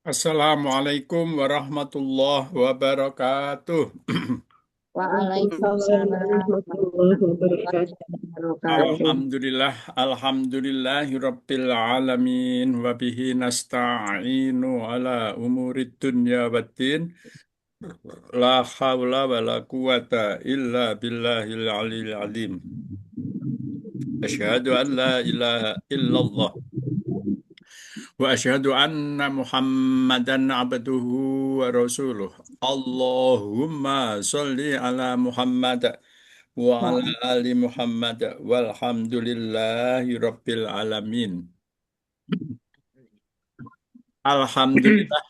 Assalamualaikum warahmatullahi wabarakatuh. Waalaikumsalam Assalamualaikum warahmatullahi warahmatullahi wabarakatuh. wabarakatuh. Alhamdulillah, alhamdulillahirabbil alamin wa bihi nasta'inu ala umurid dunya waddin. La haula wa la quwata illa billahil aliyil azim. Asyhadu an la ilaha illallah wa asyhadu anna Muhammadan abduhu wa rasuluh. Allahumma sholli ala Muhammad wa ala Wa- ali Muhammad walhamdulillahi rabbil alamin. Alhamdulillah.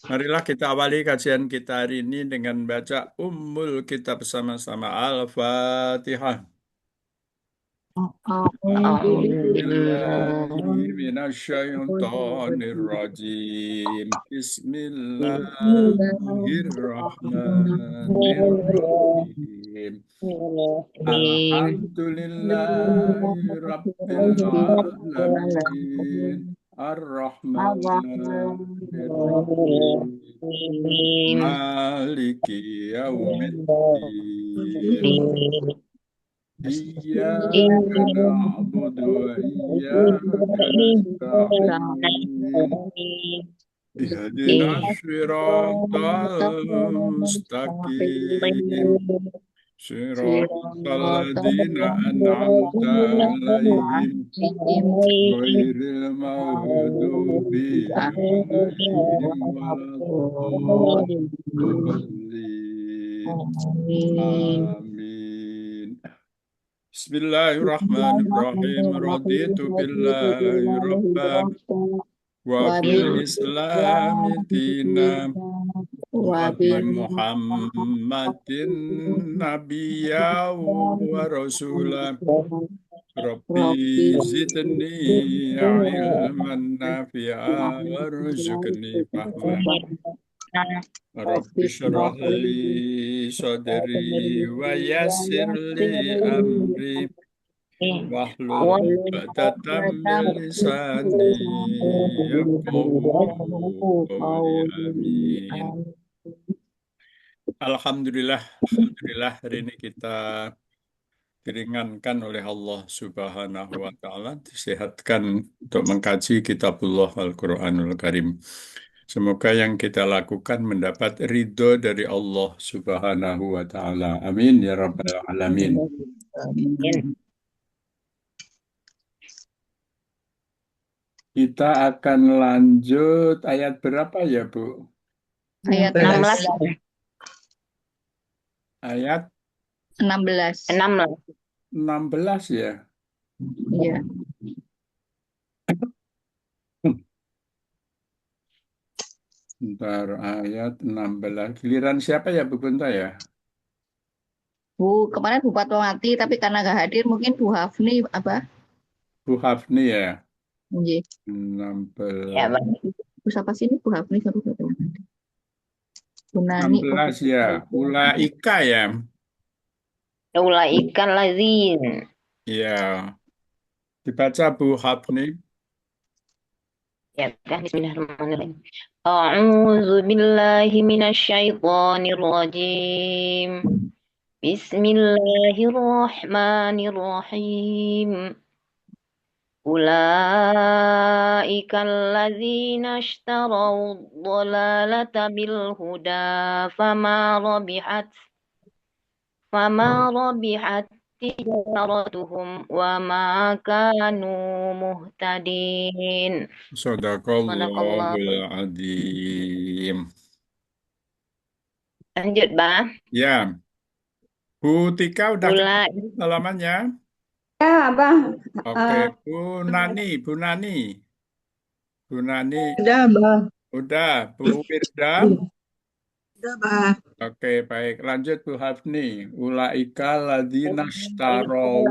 Marilah kita awali kajian kita hari ini dengan baca Ummul Kitab bersama-sama Al-Fatihah. A'udzu Billahi billahi minasyaitonir rajim. Bismillahirrahmanirrahim. Alhamdulillahi Rabbil Alamin. Ar-Rahmanir-Rahim. Maliki Yaumiddin. Iyyaka na'budu wa iyyaka nasta'in. Ihdina syiratal mustaqim. Syiratal ladzina an'amta alaihim. Ghairil maghdubi alaihim waladdallin. Amin. Bismillahirrahmanirrahim. Raditu billahi rabban wa bil islami dinan wa bi Muhammadin nabiyya wa rasulah. Rabbi zidni ilman nafi'a warzuqni fahma. Rabbi shrah li sadri wa yassir li amri wahlul 'uqdatam min lisani yafqahu qawli. Amin. Alhamdulillah, alhamdulillah hari ini kita diringankan oleh Allah Subhanahu wa taala, disehatkan untuk mengkaji kitabullah Al-Qur'anul Karim. Semoga yang kita lakukan mendapat ridho dari Allah Subhanahu wa taala. Amin ya rabbal alamin. Kita akan lanjut ayat berapa ya, Bu? Ayat 16. Ayat 16. 16 ya. Iya. Bentar, ayat 16. Giliran siapa ya, Bu Kunta ya? Kemarin Bu Fatmawati, tapi karena nggak hadir mungkin Bu Hafni apa? Bu Hafni ya. Iya. 16. Bu siapa sih ini Bu Hafni satu satu. Bu Nani. 16 ya. Ulaika ya. Ulaika lazin. Ya. Dibaca Bu Hafni. Ya kan, bismillahirrahmanirrahim. A'udzu billahi minasyaitonir rajim. Bismillahirrahmanirrahim. Ulaika allazina ishtaraw dhalalata bil huda fama rabihat tijaratuhum wa ma kanu muhtadin. Sadaqallahul adzim. Lanjut, Bang. Ya. Bu Tika udah Ulai. ketemu halamannya? Ya, Bang. Oke, Bu Nani, Bu Nani. Bu Nani, Udah, Bang. udah. Bu Wirda, Udah, Bang. oke, baik. Lanjut Bu Hafni. Ulaika ladzina ishtarau.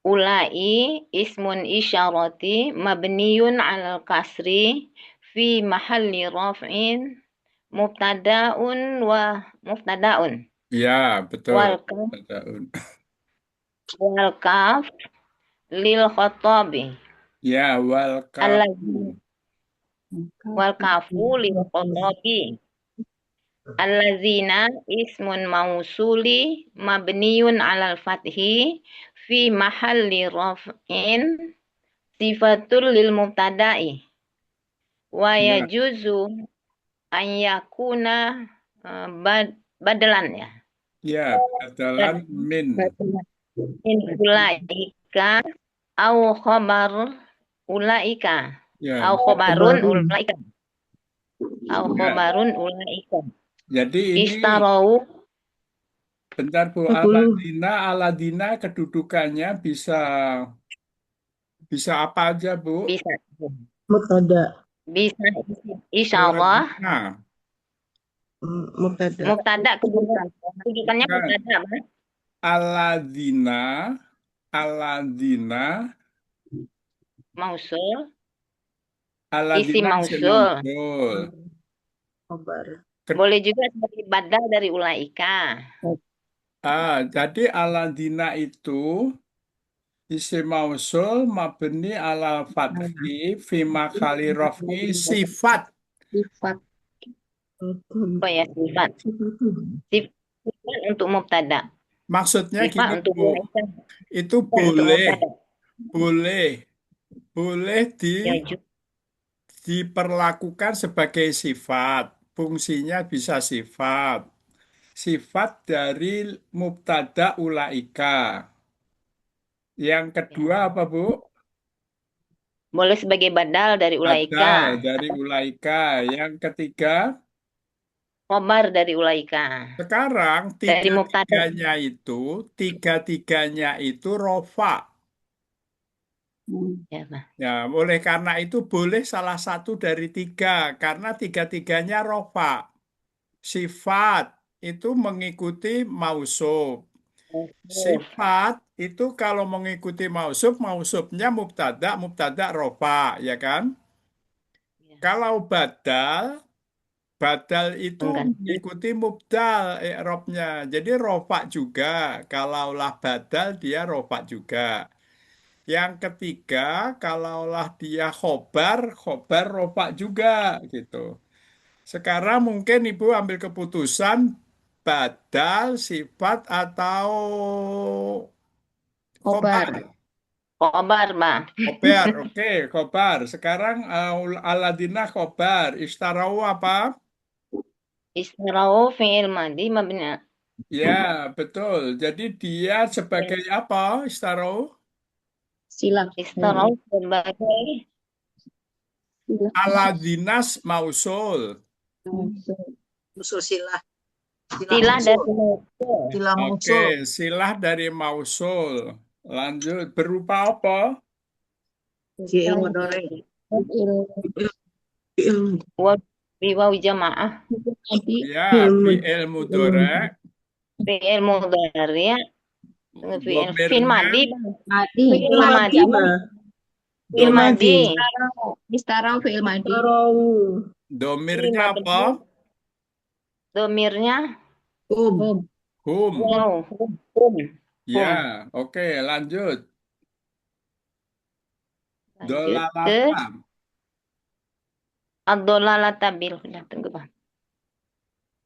Ulai ismun isyarati mabniyun alal kasri fi mahalli raf'in mubtada'un Ya, betul. wal kaf lil khatabi Ya, wal kafu. alladzi wal kafu lil qarabi. Allazina ismun mausuli mabniun alal fathi fi mahalli raf'in sifatul lil mubtada'i wa Ya, yajuzu an yakuna badalan ya. ya, badalan min. In ulaika au khobar ulaika Ya, au khobarun ulaika au ya. khobarun ulaika Jadi ini istarau bentar Bu, 40. Aladina, Aladina kedudukannya bisa bisa apa aja Bu? bisa Mubtada. bisa isyarah Aladina, Mubtada. mubtada kedudukannya bukan. mubtada Mas. Aladina, Aladina, Mausul isim Aladina isim mausul mausul. Khobar. boleh juga sebagai badal dari ulaika Jadi Aladina itu isim mausul mabni ala fathi fi makhali raf'i sifat. Sifat. apa ya sifat sifat untuk mubtada Maksudnya sifat gini untuk Bu, ulaika itu sifat untuk mubtada boleh, boleh ya juga diperlakukan sebagai sifat. Fungsinya bisa sifat. Sifat dari mubtada ulaika. Yang kedua ya. apa Bu? Boleh sebagai badal dari ulaika Badal dari ulaika. Yang ketiga, khobar dari ulaika sekarang dari mubtada tiga-tiganya itu rofa. ya Pak. Ya, oleh karena itu boleh salah satu dari tiga, karena tiga-tiganya rofa. Sifat itu mengikuti mausuf. Sifat itu kalau mengikuti mausuf, mausufnya mubtada, mubtada rofa, ya kan? Ya, Kalau badal, badal itu mengganti mengikuti mubdal i'rabnya. Jadi rofa juga. Kalaulah badal dia rofa juga. Yang ketiga, kalaulah dia khobar, khobar rofa juga gitu. Sekarang mungkin Ibu ambil keputusan badal, sifat atau Khobar. khobar. khobar Pak. Khobar, oke, khobar. Sekarang Aladina khobar. Istarau apa? Istirau fi'il madi mabni Ya, betul. Jadi dia sebagai apa, Istarau? Silah. istirau sebagai Silah. Aladinas mausul. Musuh silah. silah musuh. dari mausul. Silah Oke, musuh. silah dari mausul. Lanjut, berupa apa? Fi'il mudhari. Fi'il wa biwawi jamaah Tadi Ya, fi'il fi'il mudhari. fi'il mudhari fi'il fi'il Domirnya, madi Bang. Madi. Fi'il madi madi, Mbak. fi'il madi Istarau fi'il madi. Tarau. domirnya apa? domirnya Um. Hum. hum Ya, oke, lanjut. lanjut ke Dolalata. ad-dolalata bil huda tunggu Bang.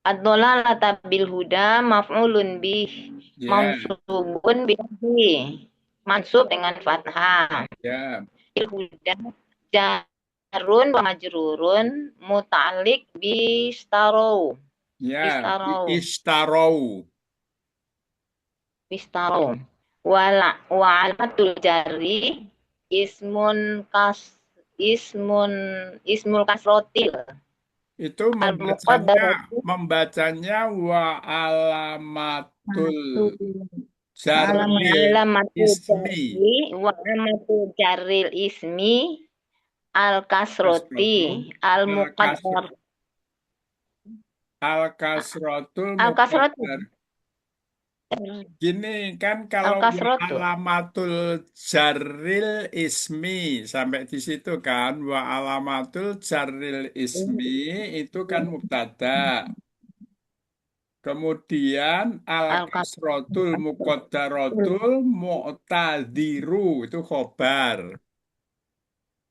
Ad-dolalata bil huda maf'ulun bih Ya, mansubun bihi mansub dengan fathah ya, bil huda jarun wa majrurun muta'alliq bistaro ya. bistaro Istarau. bistaro wa alamatul jari ismun kas ismun ismul kasrotil Itu al membacanya, muqaddaratu membacanya wa alamatul Alamat. jarril alamatu ismi. jarri wa alamatu jarril ismi al kasroti Kasrotul. al Al-kasr, muqaddar al-kasrotul al kasrotu muqaddar. Gini kan al kalau wa kasrotu alamatul jarril ismi sampai di situ kan wa alamatul jarril ismi itu kan mubtada. Kemudian al al kasrotul muqaddaratul mu'tadiru itu khobar.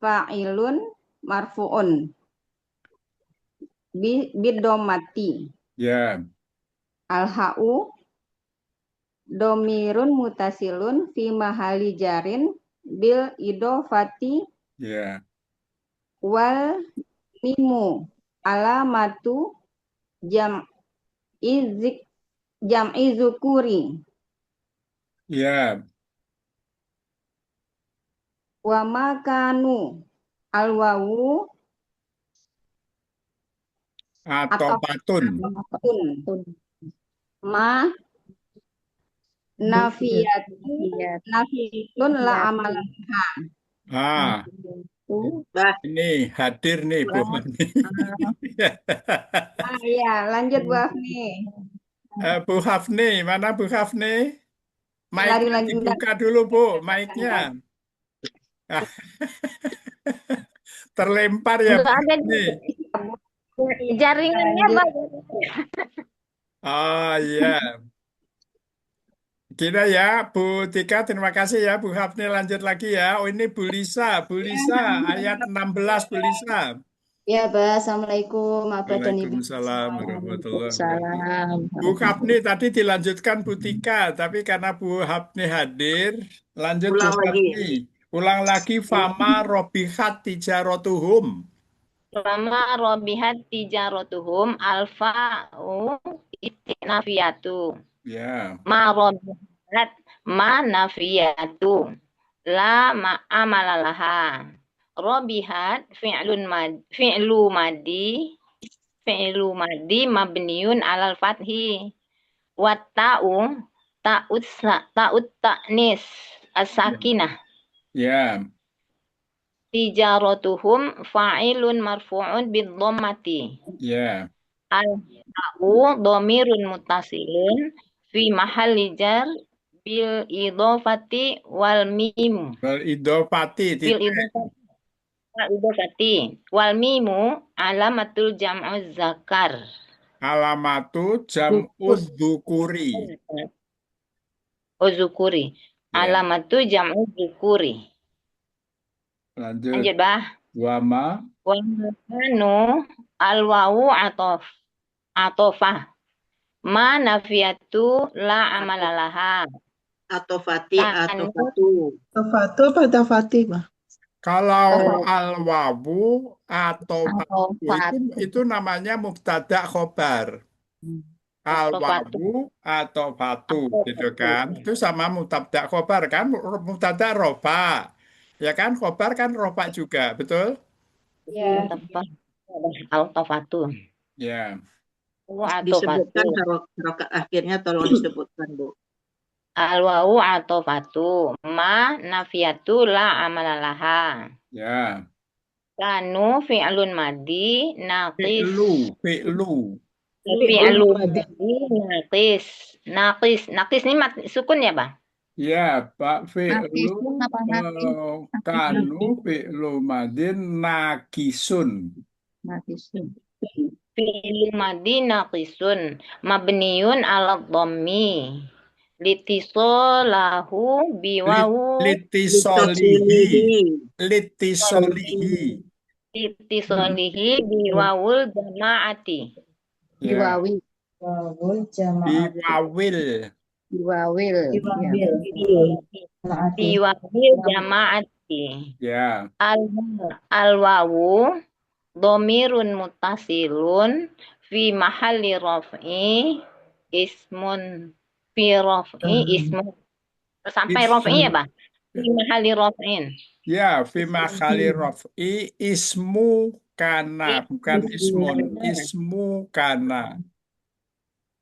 fa'ilun marfu'un bidomati. Ya, Al-ha'u domirun mutasilun fi mahali jarin bil idofati ya, wal mimu alamatu jam'i zukuri ya. wa makanu alwawu Atau patun. atofun ma nafiyatu nafiyatun la amal Ah, Itu Bah, ini hadir nih Bu Hafni. ya lanjut Bu Afni. Bu Hafni, mana Bu Hafni? Lari Mic-nya lagi udah. dibuka dulu Bu, mic-nya. Ah, terlempar ya Bu Enggak ada Hafni. jaringannya, Lanjut. Pak. Oh iya. Kita ya, Bu Tika, terima kasih ya Bu Hafni, lanjut lagi ya. Oh ini Bu Lisa, Bu Lisa, ayat 16 Bu Lisa. Ya, Mbak. Assalamualaikum, Abah dan Ibu. Waalaikumsalam warahmatullahi wabarakatuh. salam. Bu Hafni tadi dilanjutkan Bu Tika, tapi karena Bu Hafni hadir, lanjut Bu ulang lagi. Hafni. Ulang lagi fama robihat tijarotuhum. Lama robihat tijarotuhum alfa'u istinafiyatu. Ya, Ma robihat ma nafiyatu. La ma amalalaha. Robihat fi'lu madi mabniun alal fathi. Watta'u ta'ut ta'nis as-sakinah. ya, Tijaratuhum fa'ilun marfu'un bid-dhammati. ya. Al-ha'u dhamirun muttasilun fi mahalli jar bil idhofati wal mimu. Idopati, Bil idhofati wal mimu alamatul jam'u zakar. alamatu jam'ud dzukuri. Uzukuri. Ya, Alamatu jam'u dzukuri. lanjut. Lanjut, Bah. Wama, Wa makanu al-wawu atofah. Ma nafiyatu la amalalaha. Atau Fatih atau Tanu Fatu. Tafatu apa tafati, Mbak? kalau al-wawu atau Atau fatu itu namanya mubtada khobar. Atofatu. Al-wawu atau fatu gitu kan. Itu sama mubtada khobar kan. Mubtada rofa. Ya kan, khobar kan rofa juga, betul? Ya. Atofatu. Ya. Disebutkan Atofatu. harokat akhirnya tolong disebutkan, Bu. Al-wawu atofatu. Ma nafiyatu la amalalaha. Ya. Kanu fi'lun madi naqis. Fi'lu. Fi'lu madi naqis. Naqis ini sukun ya, Bang? Ya, Pak Nakisun fi'lu apa naki? kanu fi'lu madin nakisun. Nakisun. Fi'lu madi naqisun mabniun ala dhammi litisolahu biwawu Litisolihi. litisolihi biwawul jamaati Ya. Diwawi. Biwawil. Diwawil. biwawil jamaati Ya. al-wawu dhamirun muttasilun fi mahalli raf'i ismun fi raf'i ismun sampai raf'i ya, Bang? Fi mahalli raf'in. Ya, fi makhali raf'i ismu kana, bukan ismun, ismu kana.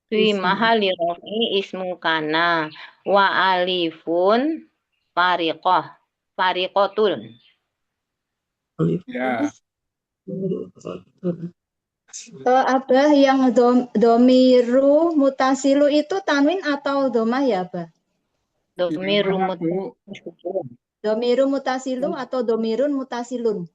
Fi mahalli raf'i ismu kana wa alifun fariqatul. Ya. Abah yang domiru mutasilu itu tanwin atau domah ya, Abah? Domiru Yang mana, Bu? Domiru mutasilu atau domirun mutasilun?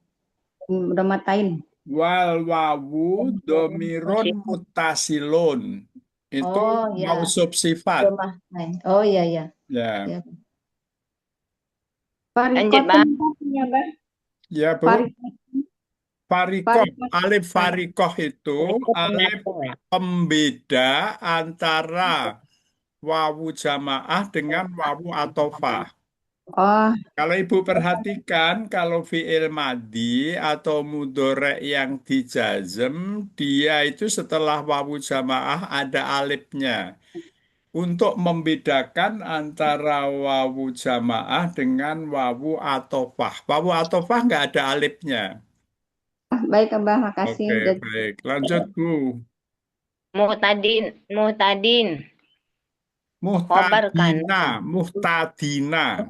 Domatain. Wal wawu domirun mutasilun. Itu Oh, ya. mausuf sifat. Domah. Oh, iya, iya. Ya. Ya. Lanjut, Bang. Ya, Bu. Farikoh. Farikoh. Alif farikoh itu Itu alif penyatu. pembeda antara wawu jamaah dengan wawu atofah. Oh, Kalau Ibu perhatikan, kalau fi'il madi atau mudhore yang dijazm, dia itu setelah wawu jamaah ada alifnya. Untuk membedakan antara wawu jamaah dengan wawu atofah. Wawu atofah nggak ada alifnya. baik Abah, makasih. Oke, baik. Lanjut, Bu. Mu'tadin, mu'tadin, khobar kana. Muhtadina.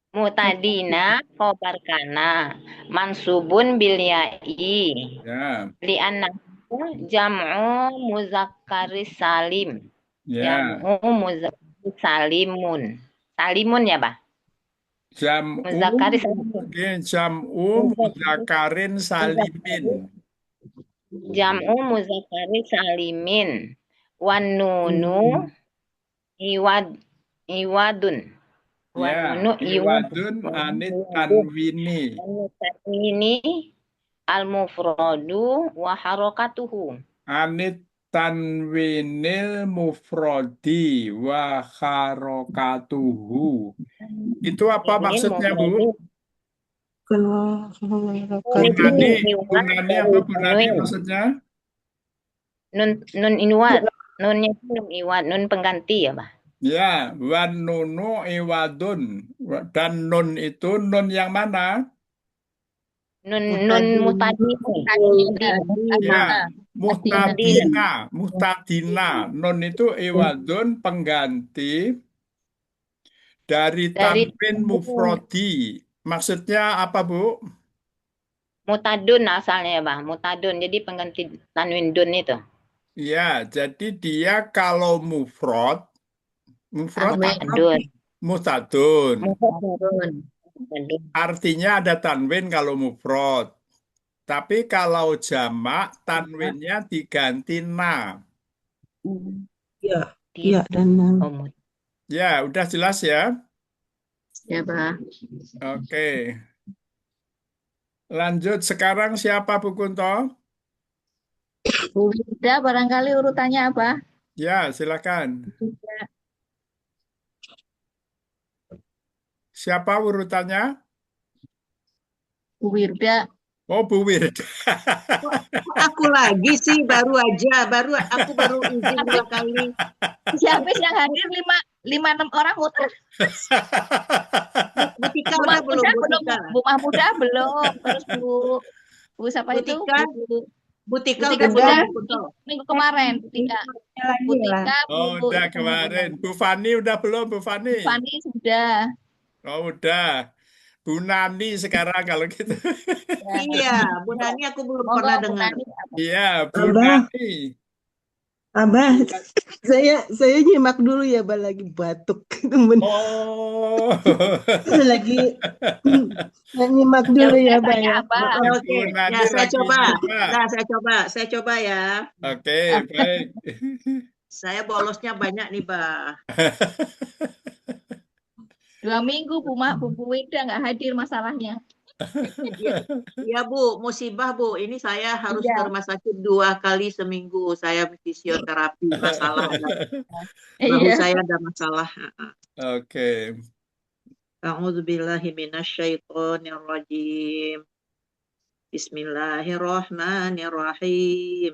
Mu'tadina, khobar kana. Mansubun bil ya'i. Ya, Li'annahu jam'u muzakkaris salim. ya. Jam'u muzakkaris salimun. Salimun ya, Bah? Jam'u, Muzakkaris salimun. oke, jam'u muzakarin salimin. Jam'u muzakkaris salimin. Wan nunu iwadun. Wan Ya, nunu iwadun anit tanwini. Ini al-mufradu wa harakatuhu. Anit tanwinil mufrodi wa harokatuhu. Itu apa Ini maksudnya, Bu? mufradu. Bunani, Iwad bunani dari apa bunani tanwin. maksudnya? Nun iwad. Nunnya itu nun iwad. Nun pengganti ya, Bah? Ya, wan nunu iwadun. Dan nun itu nun yang mana? Nun mutadi. Ya, muhtadina. Nun itu iwadun pengganti dari Dari tanwin mufrodi. Maksudnya apa, Bu? mutadun asalnya ya, Bah. Mutadun. Jadi pengganti tanwin dun itu. Ya, jadi dia kalau mufrad Mutadun. mutadun. Mutadun. Artinya ada tanwin kalau mufrad. Tapi kalau jamak tanwinnya diganti na. Iya, iya dan Ya, udah jelas ya? Ya, Bah. Oke. Lanjut sekarang siapa Bu Kunto? Bu Wirda barangkali urutannya apa? Ya, silakan. Siapa urutannya? Bu Wirda. Oh, Bu Wirda. Kok aku lagi sih baru aku baru izin 2 kali. Siapa yang hadir 5-6 orang muter. Bu Tika Bu udah belum? Mahmudah Bu belum. Tika, Bu Mahmudah belum. Terus Bu siapa Bu itu? Tika, Bu Bu Tika Tika udah sudah belum? Bu Kunto? minggu kemarin. Bu Tika. Bu Tika, Oh, Bu udah kemarin. Bu Fani udah belum, Bu Fani? Fani sudah. Oh, udah. Bu Nani sekarang kalau gitu. Iya, Bu Nani aku belum Monggo pernah Bu dengar. Nani. Iya, Bu Abah. Nani. Abah, saya nyimak dulu ya, Abah lagi batuk. Oh. Lagi saya nyimak dulu ya, Abah ya. Apa? Oke, Bu Nani ya saya lagi coba. nyimak. Nah, saya coba ya. Oke, baik. Saya bolosnya banyak nih, Bah. 2 minggu Bu Wirda nggak hadir masalahnya. Iya Bu, musibah Bu. Ini saya harus Iya. ke rumah sakit 2 kali seminggu. Saya fisioterapi masalah. Bahu Iya. saya ada masalah. Oke. A'udzubillahi minasyaitonirrajim. Bismillahirrahmanirrahim.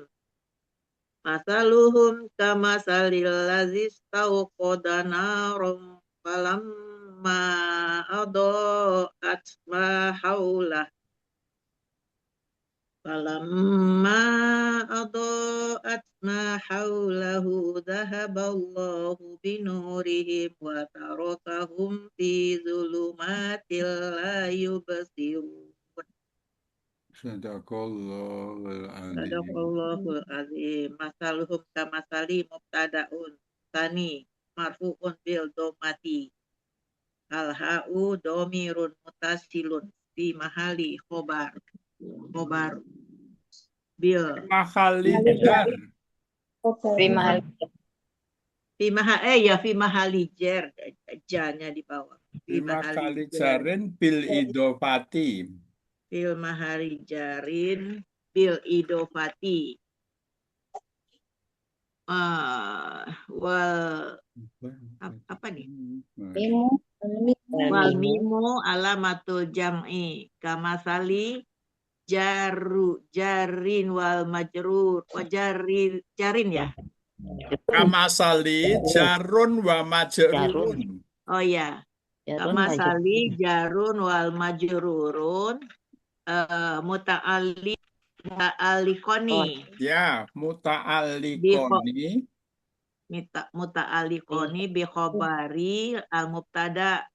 Masaluhum kamasalil ladzi istawqada narum falamma adaa'at ma haulah falamma adaa'at ma haulahu dhahaballahu binurihim wa tarakahum fi dhulumatil la yubsirun. Sadaqallahul azim. Sadaqallahul azim. Masaluhum kamasali mubtadaun tani marfu'un bil domati. Al-ha'u domirun mutasilun fi mahali khobar. Bil. Mahalijar. Fi mahali jer. Janya di bawah. Fi mahali jer. Mahalijarin bil idofati. Bil mahari jarin bil idofati. Wal apa nih? Mimu, Wal mimu alamatul jam'i kamasali jarin wal majrur jarin ya. Kamasali jarun wa majrurun. Oh ya, Jarun kamasali jarun wal majrurun muta'alliqoni Ya, muta'alliqoni muta'alliqoni bi khabari al mubtada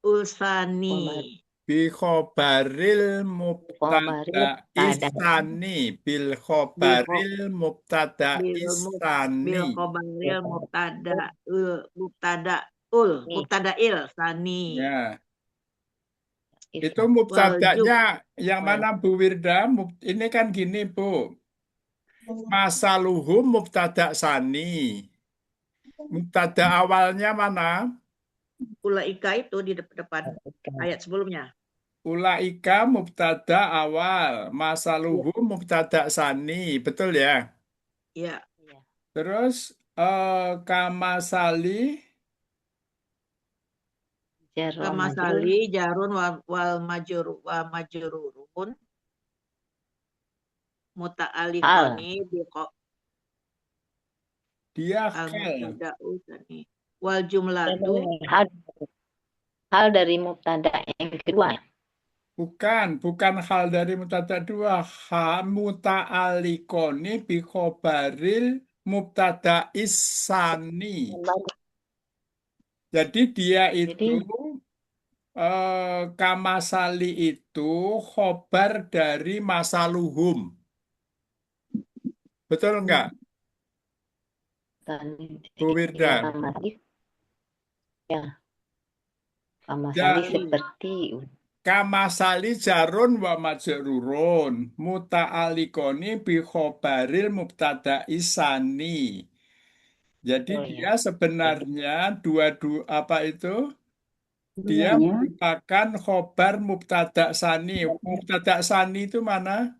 ulsani. bi khobaril mubtada isani bil khobaril mubtada bil isani. khabaril mubtada'il sani. Ya, itu mubtadanya yang mana Bu Wirda? Ini kan gini Bu, masaluhum mubtada sani. Mubtada awalnya mana? Ulaika itu di depan ayat sebelumnya. Ulaika mubtada awal, masaluhum mubtada sani, betul ya? Ya, Terus kamasali kamasali jarun wal majrurun muta'alliqoni bi dia al khal. mubtada'u sani. Wal jumlatu hal dari mubtada yang kedua. Bukan hal dari mubtada dua. Muta'alliqoni bi khobaril mubtada isani. Jadi dia itu kamasali itu khobar dari masaluhum. Betul enggak, Bu Wirda? Ya, kamasali seperti Kamasali jarun wa majrurun muta'alliqoni bi khobaril mubtada isani. Jadi dia sebenarnya apa itu? Dia merupakan khobar mubtada sani. Mubtada sani itu mana?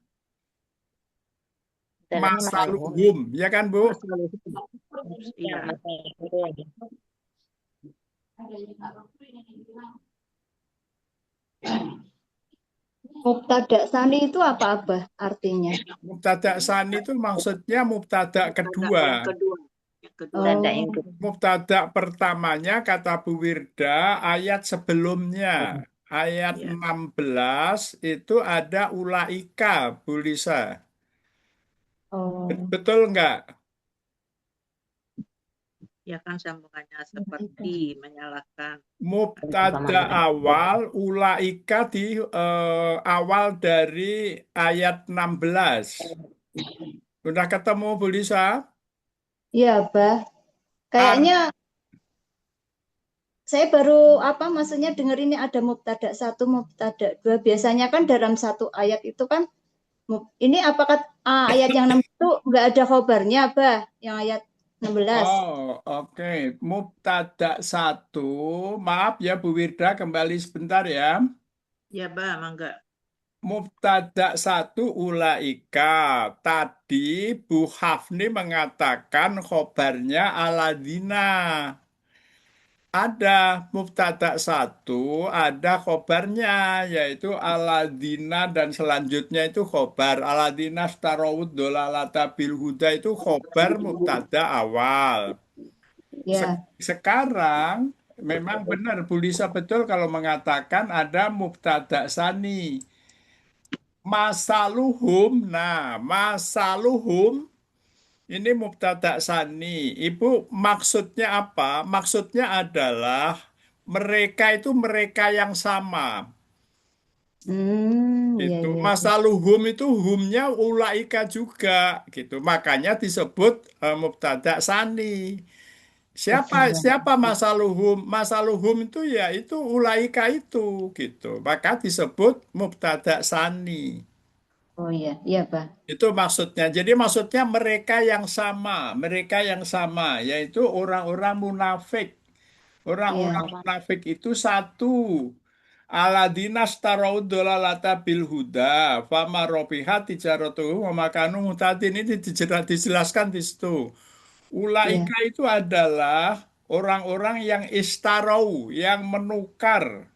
Masaluhum, ya kan Bu? Iya. Mubtada sani itu apa Abah artinya? Mubtada sani itu maksudnya mubtada kedua. Mubtada pertamanya kata Bu Wirda ayat sebelumnya. Ayat 16 itu ada ulaika, Bu Lisa. Betul enggak? Ya kan sambungannya seperti menyalahkan. Mubtada awal, ulaika di awal dari ayat 16. Udah ketemu Bu Lisa? Iya, Bah. Kayaknya saya baru maksudnya dengar ini ada mubtada 1, mubtada 2. Biasanya kan dalam satu ayat itu kan ini apakah ayat yang 6 itu nggak ada khobarnya, Bah? Yang ayat 16. Oh, oke. Mubtada 1. Maaf ya Bu Wirda, kembali sebentar ya. Ya, Bah, mangga. Mubtada 1 ulaika. Tadi Bu Hafni mengatakan khobarnya aladina. Ada mubtada 1, ada khobarnya, yaitu aladina dan selanjutnya itu khobar. Aladina starawud dolalata bil huda itu khobar mubtada awal. Ya. Sekarang memang benar Bu Lisa betul kalau mengatakan ada mubtada sani. Masaluhum, masaluhum ini mubtada sani. Ibu maksudnya apa? Maksudnya adalah mereka itu mereka yang sama. Itu masaluhum itu humnya ulaika juga gitu. Makanya disebut mubtada sani. Siapa masaluhum? Masaluhum itu ya itu ulaika itu gitu. Maka disebut mubtada sani. Oh iya, iya, Bah. Itu maksudnya. Jadi maksudnya mereka yang sama, yaitu orang-orang munafik. Orang-orang munafik itu satu. Aladina starau dolalata bil huda fama robihat tijaratuhum wa makanu mutadin. Ini dijelaskan di situ. Iya. Ulaika itu adalah orang-orang yang istarau, yang menukar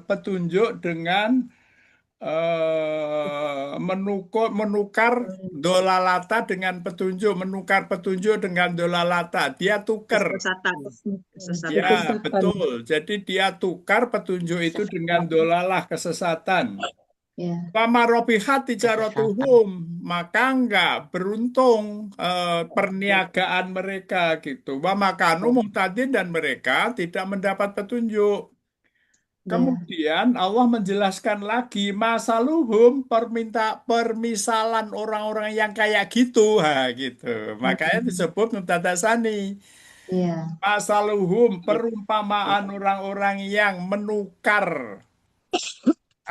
petunjuk dengan menukar dolalata dengan petunjuk, menukar petunjuk dengan dolalata. Dia tuker. Kesesatan. Ya, Kesesatan. betul. Jadi dia tukar petunjuk itu dengan dolalah, kesesatan. Ya. Pama robihat tijaratuhum, maka enggak beruntung perniagaan mereka gitu. Wa makanu muhtadin, dan mereka tidak mendapat petunjuk. Ya. Kemudian Allah menjelaskan lagi masaluhum, permisalan orang-orang yang kayak gitu, gitu. Makanya disebut mubtada'tsani. Iya. Masaluhum, perumpamaan orang-orang yang menukar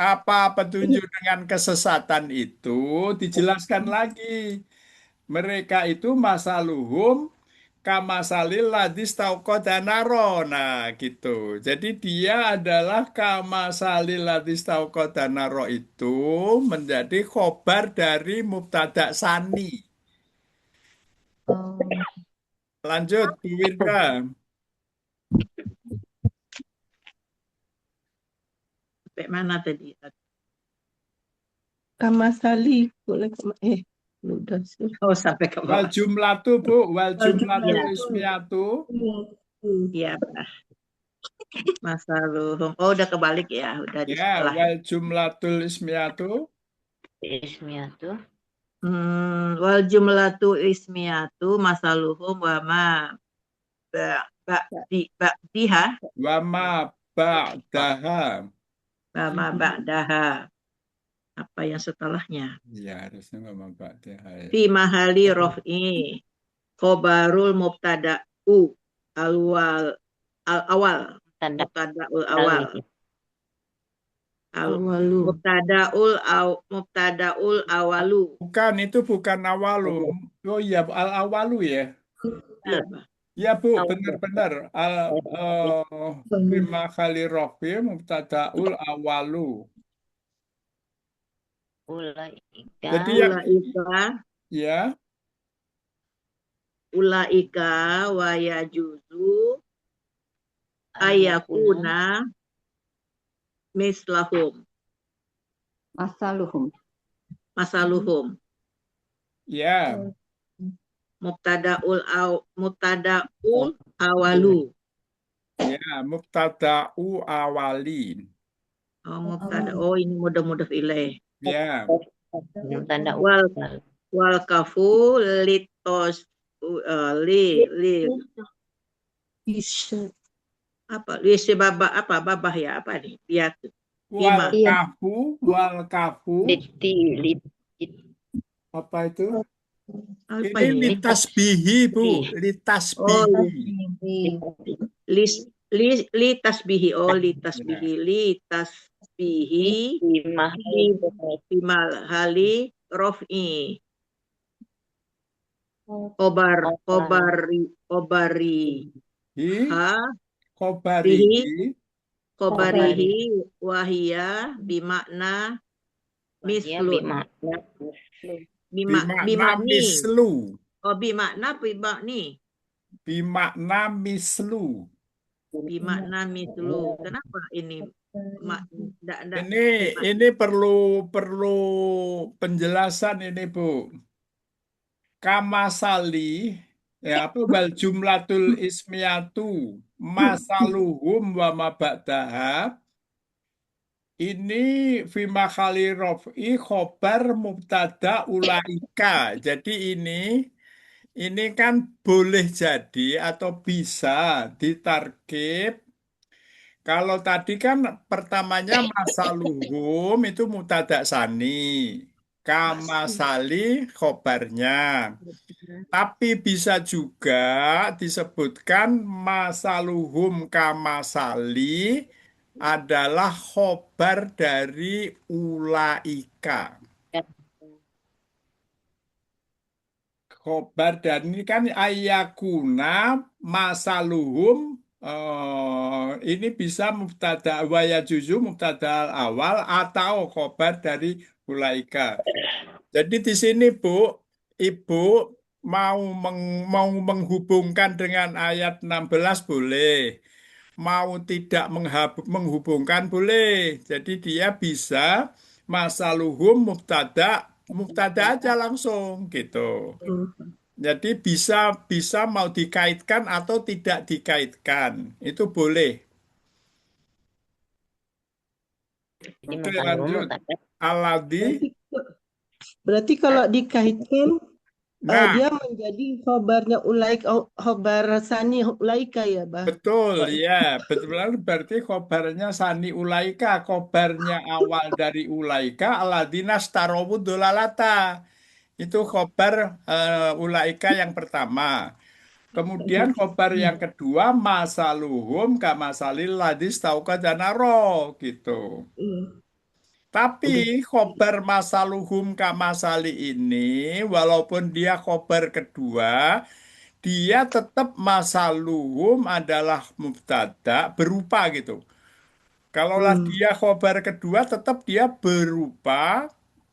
apa petunjuk dengan kesesatan itu dijelaskan lagi. Mereka itu masaluhum kamasalil ladis tauqodanaro. Nah, gitu. Jadi dia adalah kamasalil ladis tauqodanaro, itu menjadi khobar dari mubtada sani. Oh. Lanjut, Bu Wirda. Sampai mana tadi? Kamasali boleh udah sih. Oh, sampai ke Wal bawah. jumlatu, Bu. Wal jumlatu jumlatu. ismiyatu. Iya, Pak. Masaluhum. Oh, udah kebalik ya. Udah di Ya, setelah. wal jumlatul ismiyatu. Ismiyatu. Wal jumlatu ismiyatu masaluhum wa ma ba'diha Wama ba'daha. wa ma ba'daha. Apa yang setelahnya? Ya, harusnya wama ba'daha. Fi mahali raf'i khobarul mubtada'u al-awal. Tanda Mubtada'ul awal. Awalu. Mubtada'ul awalu. Bukan, itu bukan awalu. Oh iya, al-awalu ya. Iya, Ya, Bu, benar-benar. Bima khali rofi mubtada'ul awalu. ulaika. Jadi ya, ya, Ulaika wa yajuzu ayakuna mislahum masaluhum ya. mubtada'ul awalu. Ya, mubtada'u awalin. Oh, ini mudhaf ilaih. Ya, Tanda Wal kafu litos Bisa. apa lisi babah ya apa nih lihat wal Iya. kafu. liti Apa itu? apa Ini ini litasbihi, Bu. Litasbihi. li tasbihi bimal hali rof'i kobari ha Kobarihi. kobarihi wahia bimakna mislun Bimakna mislu. oh bimakna Bimakna mislu. bimakna mislu. Kenapa ini Ini perlu penjelasan ini, Bu. Kamasali, ya apa, wal jumlatul ismiyatu masaluhum wa ma ba'daha. Ini fi makhali raf'i khobar mubtada ulaika. Jadi ini kan boleh jadi atau bisa ditarkib. Kalau tadi kan pertamanya masaluhum itu mubtada sani, kamasali khobarnya. Tapi bisa juga disebutkan masaluhum kamasali adalah khobar dari ulaika. Khobar, dan ini kan ayakuna masaluhum Ini bisa mubtada wa yajuzu mubtada awal atau khobar dari ulaika. Jadi di sini Bu, Ibu mau menghubungkan dengan ayat 16 boleh. Mau tidak menghubungkan boleh. Jadi dia bisa masaluhum mubtada aja langsung gitu. Hmm. Jadi bisa bisa mau dikaitkan atau tidak dikaitkan. Itu boleh. Jadi Oke, masaluhum lanjut. mubtada. Aladi. Berarti kalau dikaitkan Nah, dia menjadi khobarnya khobar sani ulaika ya, Bah. betul, ya. Betul, berarti khobarnya Sani Ulaika. Khobarnya awal dari Ulaika, Aladina Starowu Dolalata. Itu khobar Ulaika yang pertama. Kemudian khobar yang kedua, Masaluhum Kamasalil Ladis Tauka Danaro. Gitu. Hmm. Tapi Udah. khobar Masaluhum Kamasali ini, walaupun dia khobar kedua, dia tetap masaluhum adalah mubtada berupa gitu. Kalaulah Hmm. dia khobar kedua, tetap dia berupa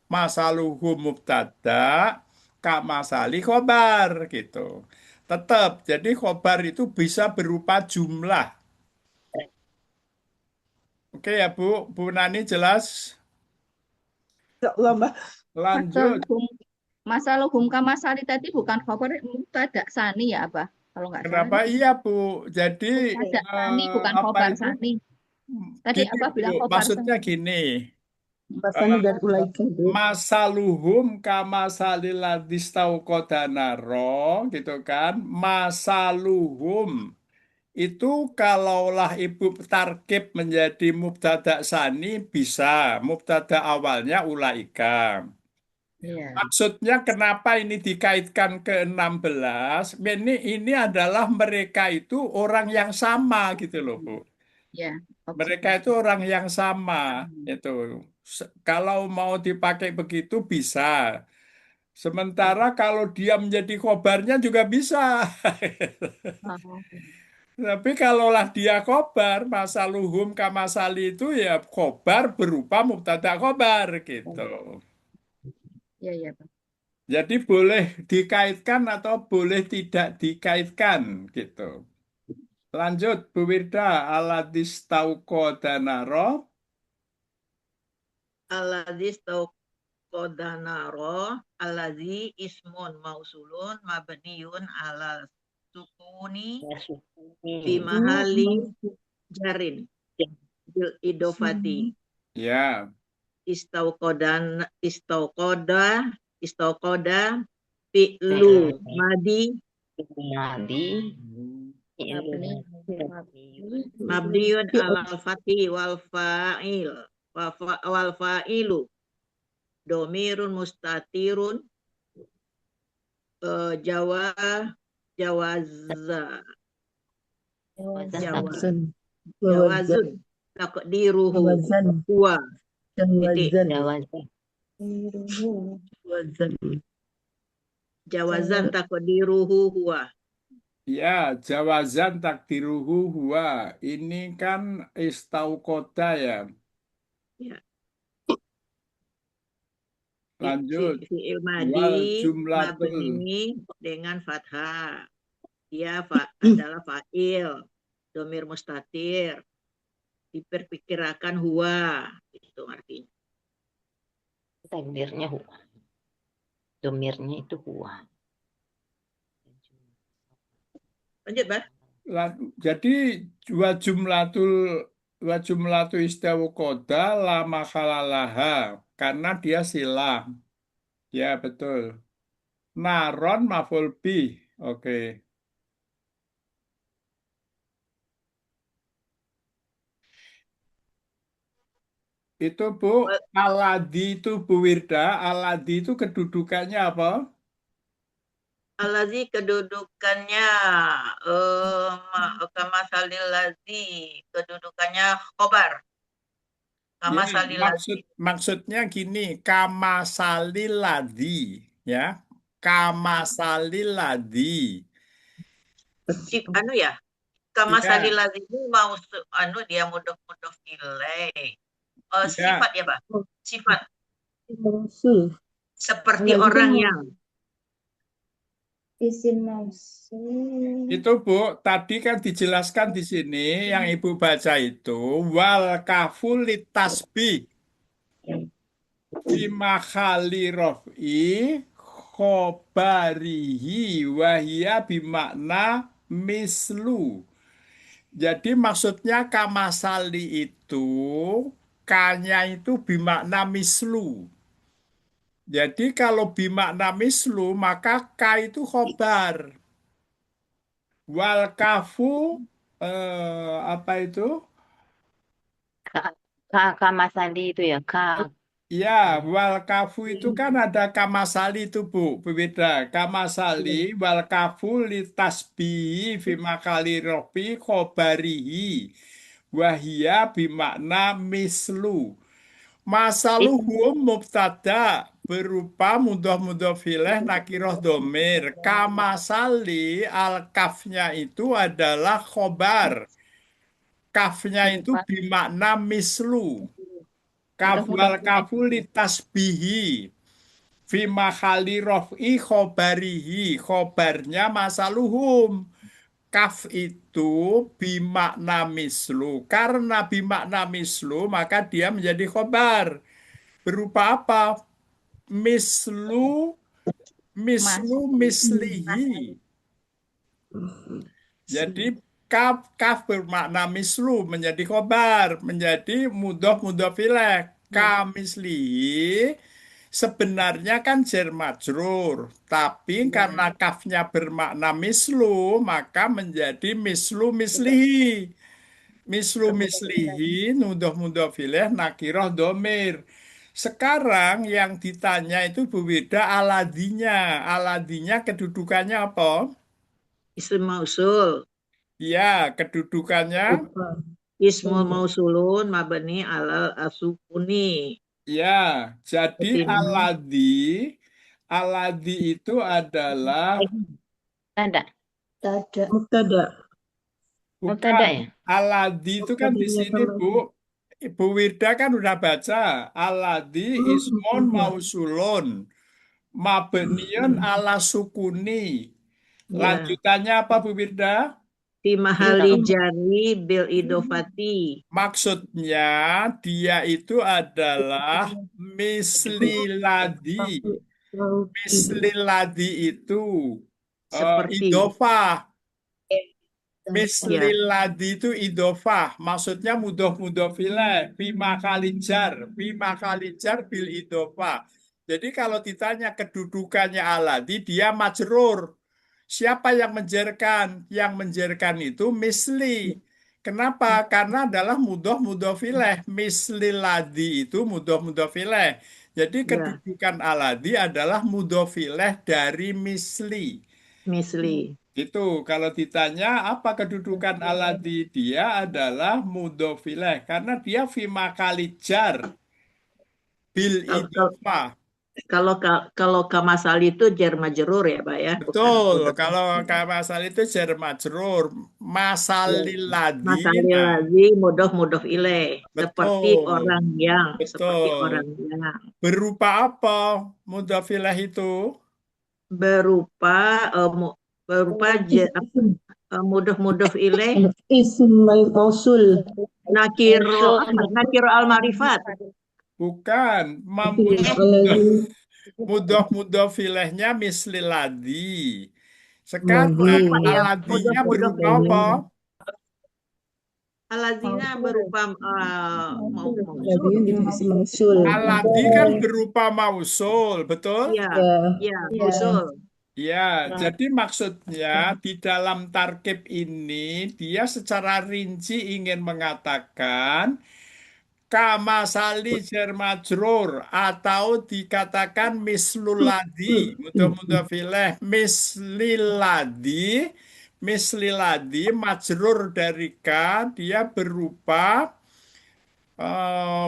masaluhum mubtada, kamasali khobar gitu. Tetap, jadi khobar itu bisa berupa jumlah. Oke ya Bu Nani jelas? Ya Allah, Bah. Lanjut. Masaluhum kamasali tadi bukan khobar mubtada sani ya apa? Kalau nggak salah Kenapa itu iya Bu? Jadi mubtada sani bukan apa khobar itu? sani. Tadi Gini apa Bu, bilang khobar maksudnya sani? gini. Pasani dan ulaika, Bu. Masaluhum kamasaliladistaukhodanaro gitu kan. Masaluhum itu kalaulah ibu tarkib menjadi mubtada sani bisa. Mubtada awalnya ulaika. Iya, Maksudnya kenapa ini dikaitkan ke 16? Ini adalah mereka itu orang yang sama gitu loh Bu. iya. Mereka Maksudnya. itu orang yang sama itu. Kalau mau dipakai begitu bisa. Sementara kalau dia menjadi khobarnya juga bisa. Oh, Tapi kalaulah dia khobar, masaluhum kamasali itu ya khobar berupa mubtada khobar gitu. iya, iya, Pak. Jadi boleh dikaitkan atau boleh tidak dikaitkan gitu. Lanjut Bu Wirda, aladis tauko danaro. Aladis Kodanaro alazi ismun mausulun mabniun ala sukuni Ya, fi sukuni. mahali jarin bil idofati Ya, istaukoda fi'lu madi Madi. Mabni. mabniun alal fati wal fa'il wal fa'ilu domirun mustatirun jawa jawaza Jawazan. jawazun takdiruhu Jawazan. huwa titik Jawazan. Jawazan. Jawazan. jawazan takdiruhu huwa ya, jawazan takdiruhu huwa. Ini kan istaukoda ya. ya. Lanjut. Fi'il Wal madi jumlatul. mabni dengan fathah. Dia adalah fa'il, domir mustatir, diperkirakan huwa, itu artinya. Takdirnya huwa. Domirnya itu huwa. Lanjut, Bah. Jadi wa jumlatu istaukoda la makhalalaha karena dia silah. Ya, betul. Naron maful bih. Oke. Itu Bu, aladi itu Bu Wirda, aladi itu kedudukannya apa? Alazi kedudukannya kama salilazi kedudukannya khobar. Kama Ya, salilazi. maksudnya gini, kamasaliladi, ya, kamasaliladi. Anu ya, kama Iya, salilaz ini mau anu dia mudah-mudah ilai. iya. Sifat ya, Pak. Sifat Mausul. seperti Alladzi orang kan yang Isim mausul. Itu Bu, tadi kan dijelaskan di sini yang Ibu baca itu wal kaful litasbih bima khali rof'i khobarihi wahia bimakna mislu. Jadi maksudnya kamasali itu kanya itu bimakna mislu. Jadi kalau bimakna mislu maka ka itu khobar. Wal kafu apa itu? Kama sandi itu ya, Ya, wal kafu itu kan ada kamasali itu Bu, berbeda. Kamasali wal kafu litasbihi fi makali rofi khobarihi wahia bimakna mislu. Masaluhum mubtada berupa mudhof filah nakiroh domir. Kamasali al kafnya itu adalah khobar. Kafnya itu Berupa bimakna mislu. mudah-mudah Kafwal kafu litasbihi. Fi makhali rof'i khobarihi. Khobarnya masaluhum. Kaf itu bimakna mislu. Karena bimakna mislu, maka dia menjadi khobar. Berupa apa? Mislu, mas mislihi. Jadi kaf bermakna mislu menjadi khobar, menjadi mudhof ilaih. Kamislihi sebenarnya kan jar majrur, tapi karena kafnya bermakna mislu, maka menjadi mislu mislihi. Mislu mislihi mudhof ilaih nakiroh domir. Sekarang yang ditanya itu Bu Wida aladinya. Aladinya kedudukannya apa? isim mausul. Ya, kedudukannya Ismul mausulun mabni alal asukuni. ya. Jadi Betina. aladi itu adalah Ada. Tada. mubtada. bukan Ya. aladi itu kan di Mubtadanya sini Bu. sama. Ibu Wida kan udah baca aladi ismon Iya. mausulun mabniun ala sukuni. Ya. Lanjutannya apa Bu Wirda? Fi mahali jari bil idofati. Maksudnya dia itu adalah misliladi. Misliladi itu Seperti. idofah. Ya. Misliladi itu idofah. Maksudnya mudoh filah. Bima kalijar bil idofah. Jadi kalau ditanya kedudukannya aladi, dia majrur. Siapa yang menjerkan? Yang menjerkan itu misli. Kenapa? Karena adalah mudoh filah. Misli ladi itu mudoh filah. Jadi Ya. kedudukan aladi adalah mudoh filah dari misli. Misli. Itu kalau ditanya apa kedudukan aladi, dia adalah mudoh filah. Karena dia fima kalijar bil Kalau idofah. kalau kamasal itu jar majrur ya, Pak ya, bukan Betul, bukan. kalau masal itu jar majrur, masalil Masalil ladina. lazi mudof ilaih. Seperti Betul, orang yang, seperti betul. orang yang Berupa apa mudafilah itu? berupa mudof ilaih Isim mausul. nakiro al marifat. Bukan, Alladzi mudafilahnya misliladi. Sekarang aladinya berupa apa? Alazina berupa alladzi isim mausul. Aladi kan berupa mausul, betul? ya, Ya. ya, usul. Ya, jadi maksudnya di dalam tarkib ini dia secara rinci ingin mengatakan kamasali jar majrur atau dikatakan misluladi mudah-mudah misliladi majrur dari ka dia berupa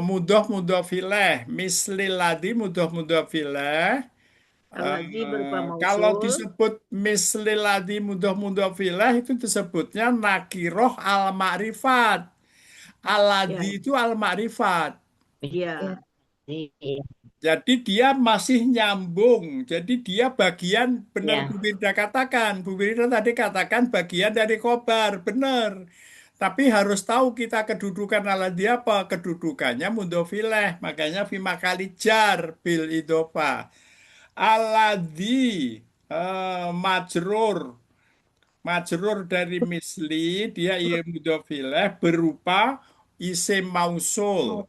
mudah filah misliladi mudah filah Alladzi berupa Kalau mausul. disebut mislil ladzi mudhof filah itu disebutnya nakiroh al-ma'rifat. Ya, Alladzi itu al-ma'rifat. ya, Iya. Jadi dia masih nyambung. Jadi dia bagian, benar Ya. Bu Wirda katakan. Bu Wirda tadi katakan bagian dari khobar. Benar. Tapi harus tahu kita kedudukan aladhi apa. Kedudukannya mudhofileh. Makanya fima kali jar bil idofa. Aladhi majrur. Majrur dari misli. Dia iya mudhofileh berupa isim mausul.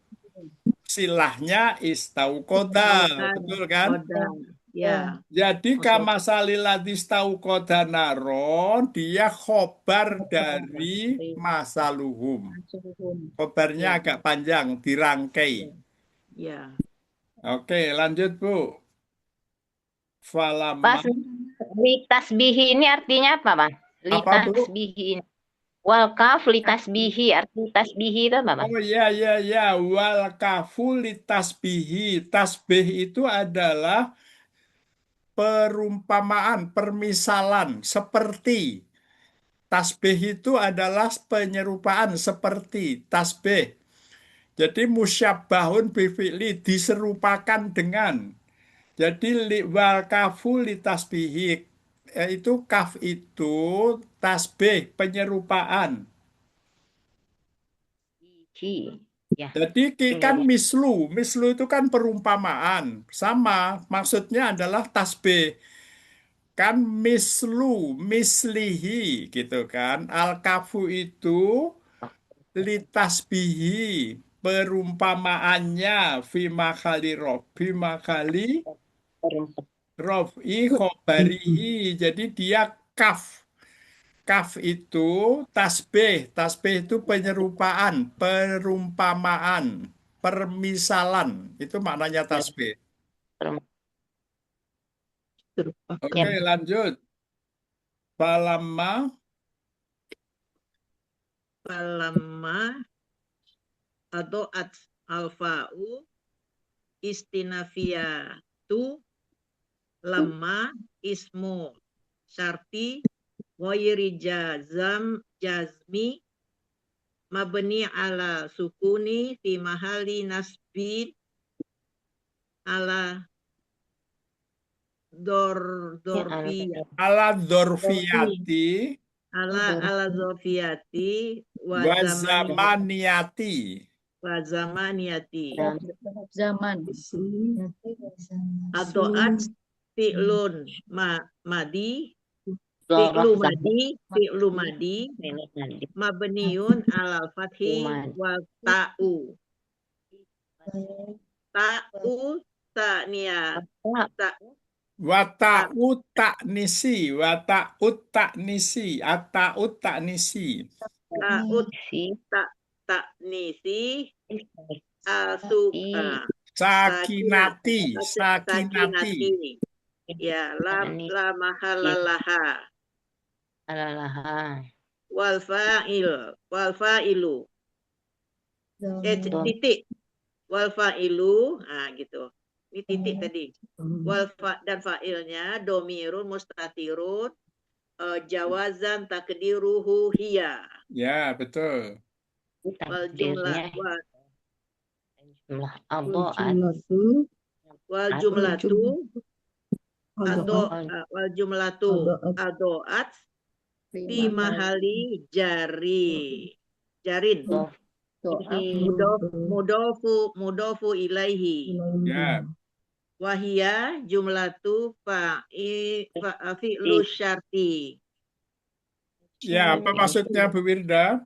Silahnya istaukoda, Taukan, betul kan? kodam. Ya, Jadi oke. kamasalilati istaukoda naron, dia khobar dari masaluhum. Khobarnya Ya, agak panjang, dirangkai. ya. Oke, lanjut Bu. Falamma, Pas litasbihi ini artinya apa, Bang? apa Bu? Litasbihi ini. Wal kaf litasbihi, arti tasbihi itu apa, Bang? Oh ya, ya, ya. Wal kaful tasbihi. Tasbih itu adalah perumpamaan, permisalan, seperti. Tasbih itu adalah penyerupaan seperti tasbih. Jadi musyabbahun bifi'li diserupakan dengan. Jadi wal kafu li tasbihi itu kaf itu tasbih penyerupaan. Hi. Ya. Jadi kan Iya. mislu itu kan perumpamaan. Sama, maksudnya adalah tasbih. Kan mislihi gitu kan. Al-kafu itu litasbihi perumpamaannya fi makali rofi khobarihi. Jadi dia kaf. Kaf itu tasbih itu penyerupaan, perumpamaan, permisalan. Itu maknanya tasbih. Oke, Ya. lanjut. Falamma Falamma adoat alfa'u istinafiyatu lamma ismu syarti ghairi jazmi mabni ala sukuni fi mahali nasbin ala dorfiyah ala dorfiyati ala zorfiyati wa wa zamaniyati. zamaniyati Zaman. adoat fi'lun madi fi'lu madi mabniun alal fathi wa ta'u ta'niyah Wata'ut ta'nisi, wata'ut ta'nisi, ata'ut ta'nisi. ta'ut ta'nisi Sakinati, sakinati. sakinati ya la mahalalaha Alalaha. wal fa'ilu titik wal fa'ilu gitu ini titik tadi dan fa'ilnya domirun mustatirun jawazan takdiruhu hiya Ya, betul. wal jumlah wal jumlatu adoat fi mahali jarin mudofu ilaihi Ya. wahia jumlatu fi'lu syarti. Ya, apa maksudnya Bu Wirda?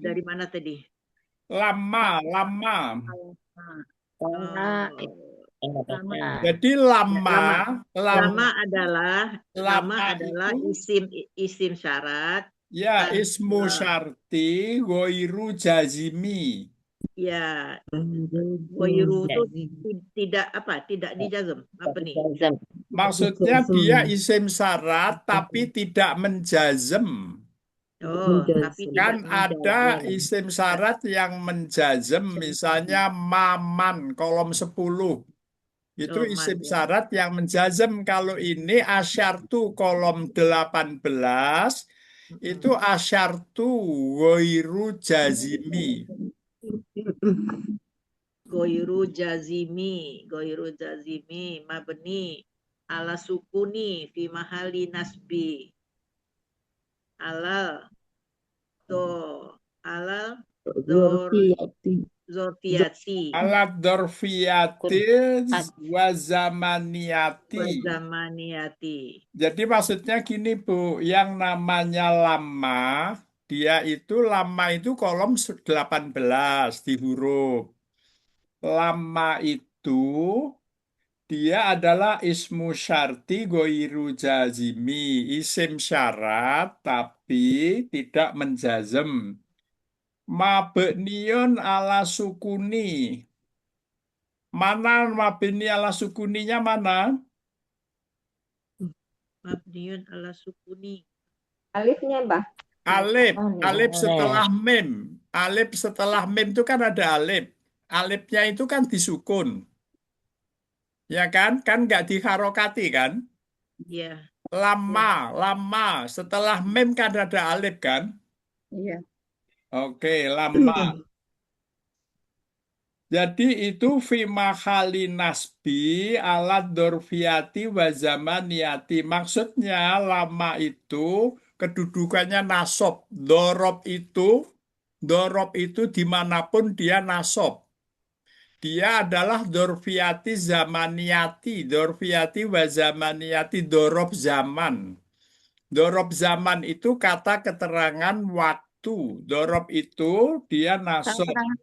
Dari mana tadi? Lama. Lama. Jadi lama adalah isim syarat. Ya, ismu syarti goiru jazimi. Ya, goiru itu tidak dijazm. Apa nih? Maksudnya dia isim syarat tapi tidak menjazem. Tapi Kan tidak ada menjazm. isim syarat yang menjazem, misalnya maman kolom 10. Itu isim Dolmad ya. syarat yang menjazm. Kalau ini asyartu kolom 18, itu Mm-mm. asyartu ghairu jazimi. Goiru jazimi mabni ala sukuni fi mahali nasbi alal do alal dor Zorfiyati. zortiati Alat dorfiyati Ad. wa zamaniyati. wa zamaniati. Jadi maksudnya gini Bu, yang namanya lama, dia itu lama itu kolom 18 di huruf. Lama itu dia adalah ismu syarti goiru jazimi, isim syarat tapi tidak menjazem. Mabniun ala sukuni. Mana mabni ala sukuninya mana? Mabniun ala sukuni. Alifnya, Mbah. Alif, alif Alif. setelah mim. Alif setelah mim itu kan ada alif. Alifnya itu kan disukun. Ya kan? Kan nggak diharokati kan? Ya, Lama, lama. Setelah mim kan ada alif kan? Iya. Oke, lama. Jadi itu fi mahali nasbi alat dorfiati wa zamaniyati. Maksudnya lama itu kedudukannya nasob. Dorob itu dimanapun dia nasob. Dia adalah dorfiati zamaniyati. Dorfiati wa zamaniyati dorob zaman. Dorob zaman itu kata keterangan waktu. Dorob itu dia nasob. Tangan.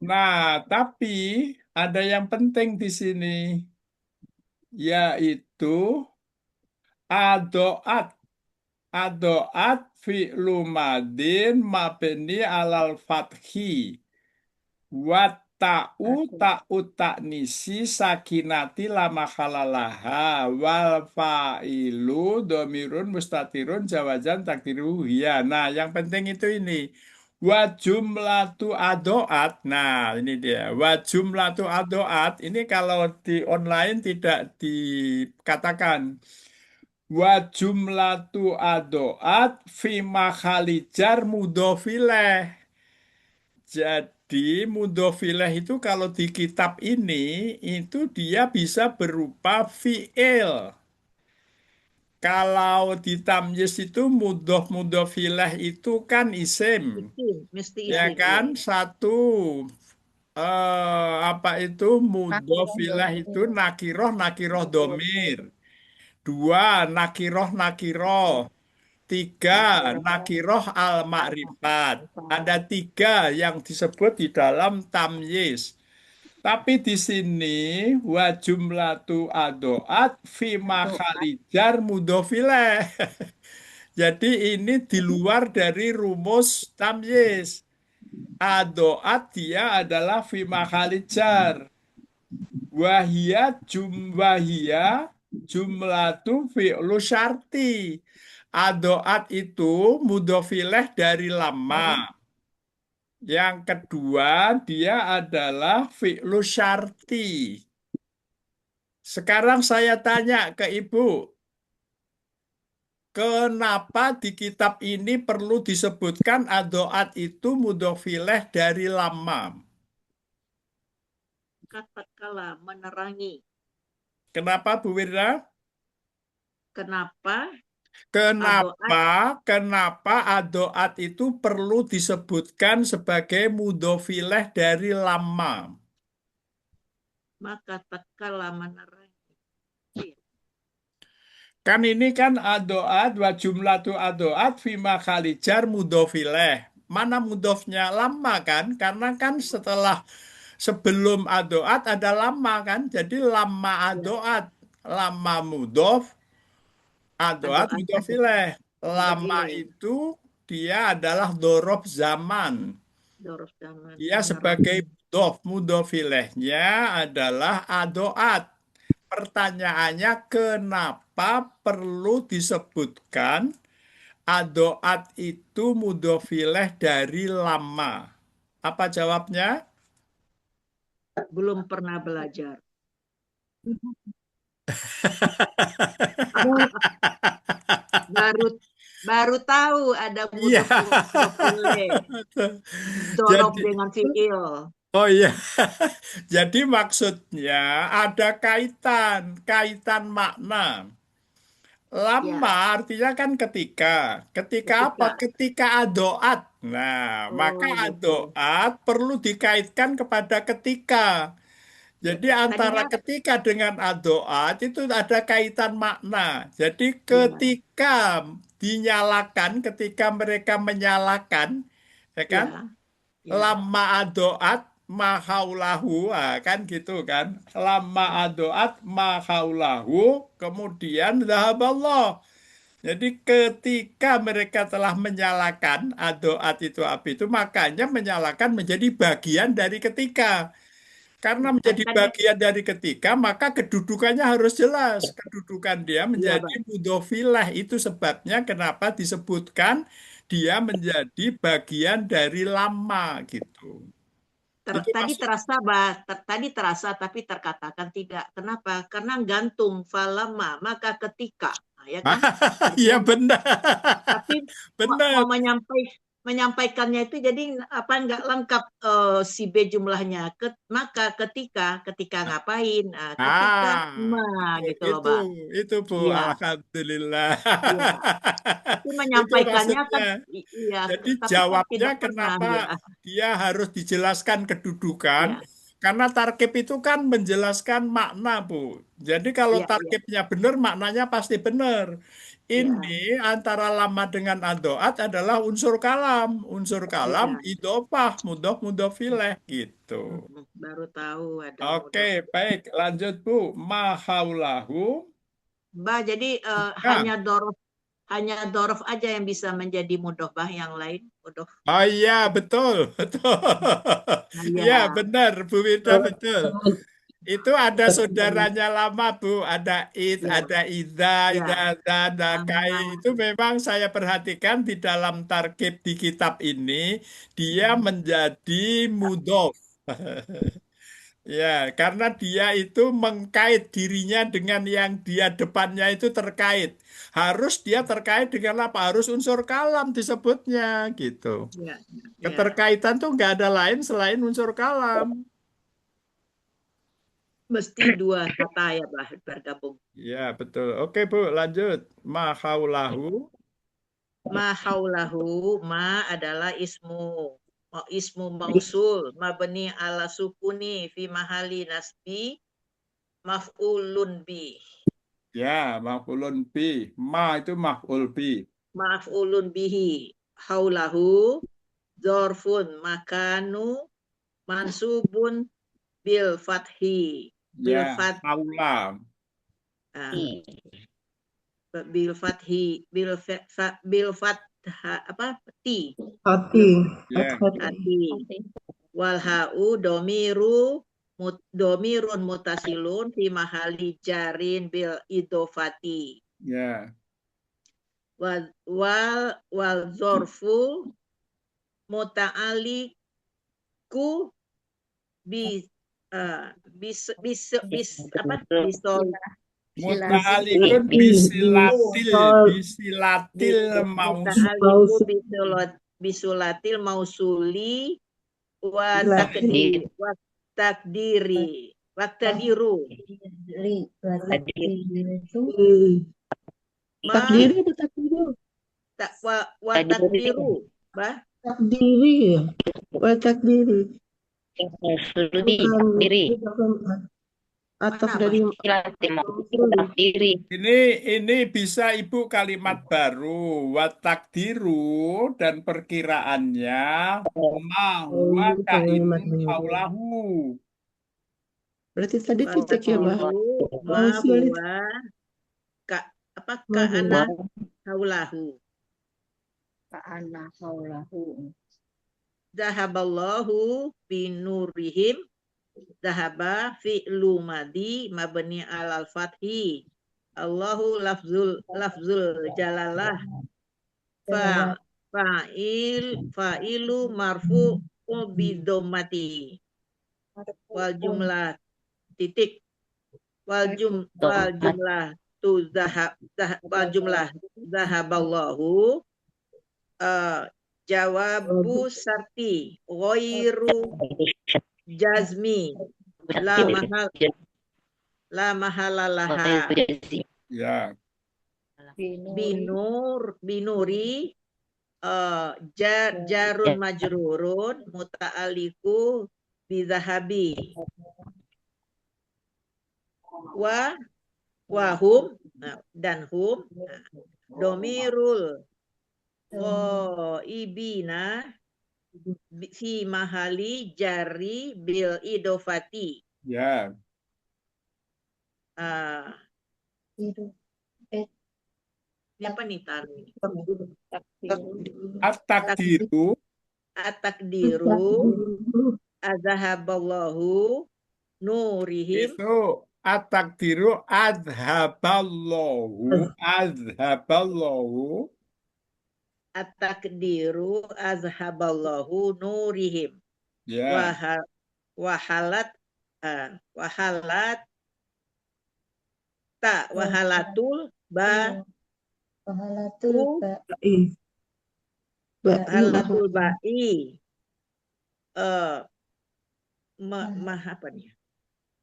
Nah, tapi ada yang penting di sini, yaitu adoat. Adoat fi'lu madin mabni alal fathi. Ta'u ta'u ta'nisi sakinati lama khalalaha wal fa'ilu domirun mustatirun jawajan takdiru hiya. Nah, yang penting itu ini. Wa jumlatu adoat. Nah, ini dia. Wa jumlatu adoat. Ini kalau di online tidak dikatakan. Wa jumlatu adoat fi makhalijar mudofileh. Jadi mudhofilah itu kalau di kitab ini itu dia bisa berupa fi'il. Kalau di tamyiz itu mudhofilah itu kan isim, mesti ya isim kan? ya. Satu apa itu mudhofilah itu nakiroh nakiroh domir. Dua nakiroh. Tiga, nakiroh al-ma'rifat. Ada tiga yang disebut di dalam tamyiz. Tapi di sini wa jumlatu adoat fi makhalijar mudofileh. Jadi ini di luar dari rumus tamyiz. Adoat dia adalah fi makhalijar. Wahia jumlatu fi'lu syarti. Adoat itu mudofileh dari lama. Yang kedua, dia adalah fi'lu syarti. Sekarang saya tanya ke Ibu, kenapa di kitab ini perlu disebutkan adoat itu mudofileh dari lama? Katakanlah menerangi. Kenapa Bu Wirda? Kenapa Kenapa adoat itu perlu disebutkan sebagai mudofileh dari lama? maka tatkala menerangi. Kan ini kan adoat wa jumlatu adoat fima khalijar mudofileh. Mana mudofnya lama kan? Karena kan sebelum adoat ada lama kan? Jadi lama adoat, lama mudof, adoat Adoat. mudofileh. Lama Mudofileh. itu dia adalah dorob zaman. Dorof zaman. Dia sebagai mudofilehnya adalah adoat. Pertanyaannya kenapa perlu disebutkan adoat itu mudofileh dari lama? Apa jawabnya? Belum pernah belajar. Kamu baru baru tahu ada Iya. mudofile dorob Jadi, dengan fiil. oh iya. Jadi maksudnya ada kaitan makna. Lama Ya, artinya kan ketika. Ketika apa? ketika. Ketika adoat. Nah, maka Oh gitu. adoat perlu dikaitkan kepada ketika. Ya, Jadi antara tadinya ketika dengan adoat itu ada kaitan makna. Jadi ya, ketika dinyalakan, ketika mereka menyalakan, ya kan? ya, ya. Lama adoat mahaulahu, kan gitu kan? Lama adoat mahaulahu, kemudian zahaballah. Jadi ketika mereka telah menyalakan adoat itu api itu, makanya menyalakan menjadi bagian dari ketika. Karena menjadi Tadi bagian dari ketika, maka kedudukannya harus jelas. Kedudukan dia iya, menjadi Bang. mudhofilah. Itu sebabnya kenapa disebutkan dia menjadi bagian dari lama gitu. Itu Tadi maksud. terasa, tadi terasa tapi terkatakan tidak. Kenapa? Karena gantung falama maka ketika, nah, ya kan? Iya Artinya, benar. tapi Benar. mau menyampaikannya itu jadi apa nggak lengkap si B jumlahnya. Maka ketika ngapain? Nah, ketika Ah, gitu loh, itu, Bang. itu Bu, Iya, Alhamdulillah. iya. Tapi Itu menyampaikannya maksudnya. kan iya, Jadi tapi kan jawabnya tidak pernah kenapa ya. dia harus dijelaskan kedudukan? Ya, Karena tarkib itu kan menjelaskan makna, Bu. Jadi kalau iya, iya, tarkibnya benar, maknanya pasti benar. Ini iya, antara lama dengan adoat adalah unsur kalam. Unsur kalam, iya. idopah, mudof, mudofileh, gitu. Baru tahu ada Oke, mudhof. baik. Lanjut, Bu. Mahaulahu. Mbak, jadi Ya. hanya dorof aja yang bisa menjadi mudhofah, yang lain mudhof. Oh iya, betul, betul. Nah, Iya, ya, benar, Bu Wida, betul. Itu ada saudaranya lama, Bu. Ada ya, ada ya. ada kai. Ah, Itu memang saya perhatikan di dalam tarkib di kitab ini, dia menjadi mudhof. Ya, karena dia itu mengkait dirinya dengan yang dia depannya itu terkait. Harus dia terkait dengan apa? Harus unsur kalam disebutnya, gitu. ya, ya. Keterkaitan tuh nggak ada lain selain unsur kalam. Mesti dua kata ya, Mbak, bergabung. Ya, betul. Oke, Bu, lanjut. Mahaulahu. Ma haulahu, ma adalah ismu mausul mabni ala sukuni fi mahali nasbi maf'ulun bi. Ya, maf'ulun bi. Ma itu maf'ul bi. Maf'ulun bihi. Haulahu zorfun makanu mansubun bil fathi. Bil Ya, fat haula. ah, bil fathi bil fatha apa ti Hati. Ya, ati wal hau domirun mutasilun fi mahali jarin bil idofati ya, wal zorfu muta'aliku bis apa bisol muta'alikun bisilatil mausul. muta'aliku bisulatil mausuli wa takdiri Takdiri atau takdiru? wa takdiru bah Takdiri ya. Wa takdiri. Mausuli, Bukan, diri. bukan atap Mana, dari Diri. Ini bisa Ibu kalimat baru watakdiru dan perkiraannya mahwa kainun haulahu. Berarti tadi wa titik ya, Mbak? takdiru ma Mausul itu. huwa ka apa Ma huwa. ka'ana haulahu Ka'anna haulahu. Zahaballahu binurihim. Zahaba fi'lu madi mabni alal fathi. Allahu lafzul jalalah. Fa'ilu marfu bidomati. Wal jumlah titik. wal jumlah tu wal jumlah zahaballahu jawabu sarti ghairu jazmi la mahalalaha Ya, binuri jarun majrurun muta'aliku bizahabi wahum dan hum domirul ibina fi mahali jari bil idofati ya. ini apa nih Tari? At-takdiru At-takdiru azahaballahu nurihim itu at-takdiru adhaballahu at-takdiru azhaballahu nurihim ya. wahalat wahalatul Wahalatul wahalatul ba'i apa nih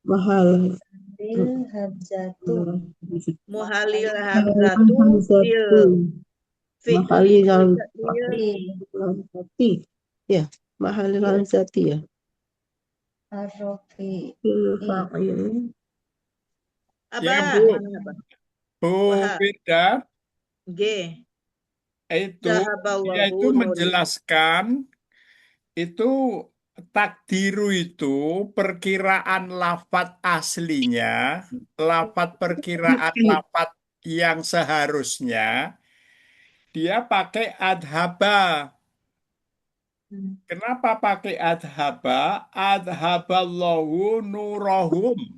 Mahal. bil hamzatu muhalil hamzatu Mahalil fi ya, mahalil hamzati ya. arrofi Fa'il. Ya, Bu Firda, G itu dia itu menjelaskan itu takdiru itu perkiraan lafat aslinya, lafat perkiraan lafat yang seharusnya dia pakai adhaba. Kenapa pakai adhaba? Adhaballahu nurahum.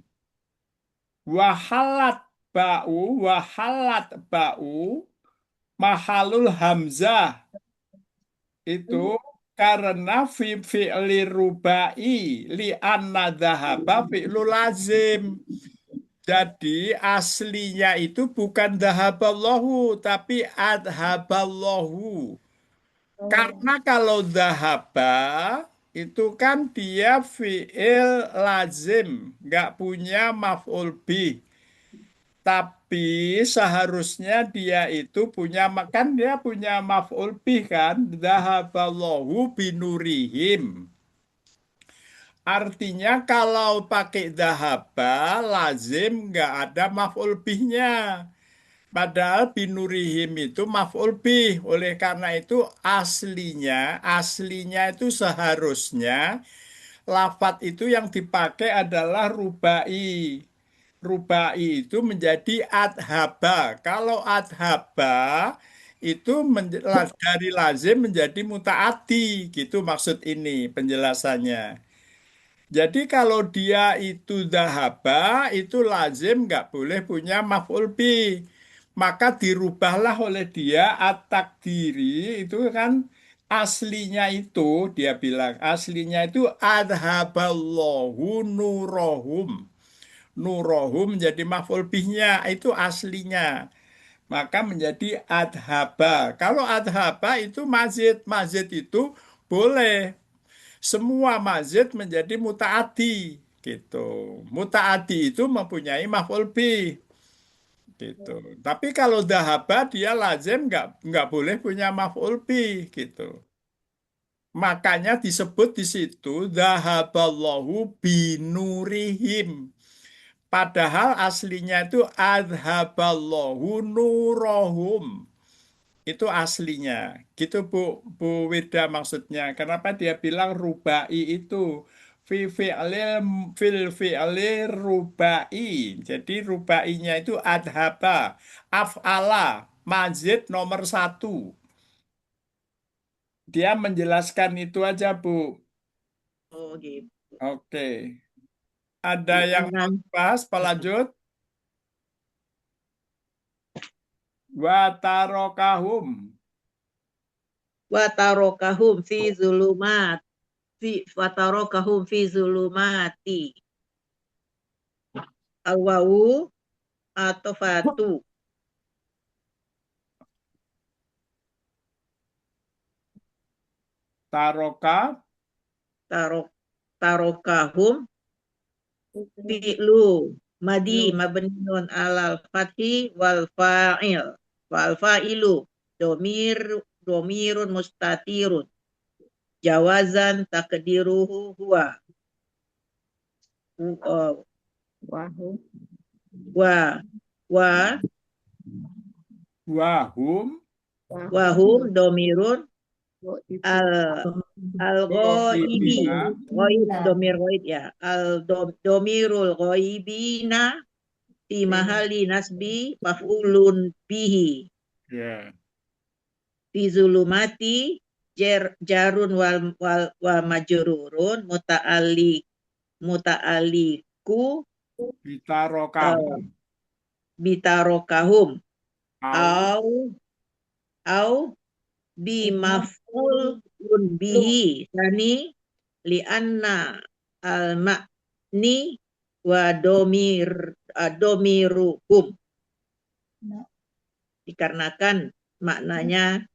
Wahalat ba'u mahalul hamzah itu karena fi'li rubai li anna dhahaba fi'lu lazim. Jadi aslinya itu bukan dhahaballahu tapi adhaballahu. Karena kalau dhahaba itu kan dia fi'il lazim, nggak punya maf'ul bih. Tapi seharusnya dia itu punya, kan dia punya maf'ul bih kan, dhahaballahu binurihim. Artinya kalau pakai dhahaba lazim nggak ada maf'ul bihnya. Padahal binurihim itu maf'ul bih. Oleh karena itu aslinya itu seharusnya lafat itu yang dipakai adalah rubai. Rubai itu menjadi adhaba. Kalau adhaba itu dari lazim menjadi mutaati. Gitu maksud ini penjelasannya. Jadi kalau dia itu dhahaba, itu lazim nggak boleh punya maf'ul bih. Maka dirubahlah oleh dia at-takdiri itu kan aslinya itu dia bilang aslinya itu adhaballahu nurahum. Nurahum menjadi maf'ul bihnya itu aslinya. Maka menjadi adhaba. Kalau adhaba itu mazid. Mazid itu boleh. Semua mazid menjadi mutaati gitu. Mutaati itu mempunyai maf'ul bih gitu. Tapi kalau dhahaba dia lazim nggak boleh punya maf'ul bih gitu. Makanya disebut di situ dhahaballahu binurihim. Padahal aslinya itu adhaballahu nurahum. Itu aslinya. Gitu Bu Wida maksudnya. Kenapa dia bilang rubai itu? Fil fi'li rubai. Jadi rubainya itu adhaba. Af'ala. Mazid nomor 1. Dia menjelaskan itu aja Bu. Oh gitu. Oke. Ada yang mau bahas? Pak lanjut. Watarokahum. Watarokahum fi zulumati. Al-wawu atau fatu. Taroka Tarok tarokahum fi'lu madi mabniun alal fathi wal fa'il wal fa'ilu domirun mustatirun jawazan takdiruhu huwa Wahu. wa wa wahum wahum domirun al ghaibi Ghaibina. ghaib domir ghaib ya domirul ghaibina fi mahali nasbi maf'ulun bihi Ya. fi zulumati jarun wal majrurun muta'alliku Bitarokahum. bitarokahum Au au bi maf'ulun bihi tani li'anna al ma'ni wa domiruhum dikarenakan maknanya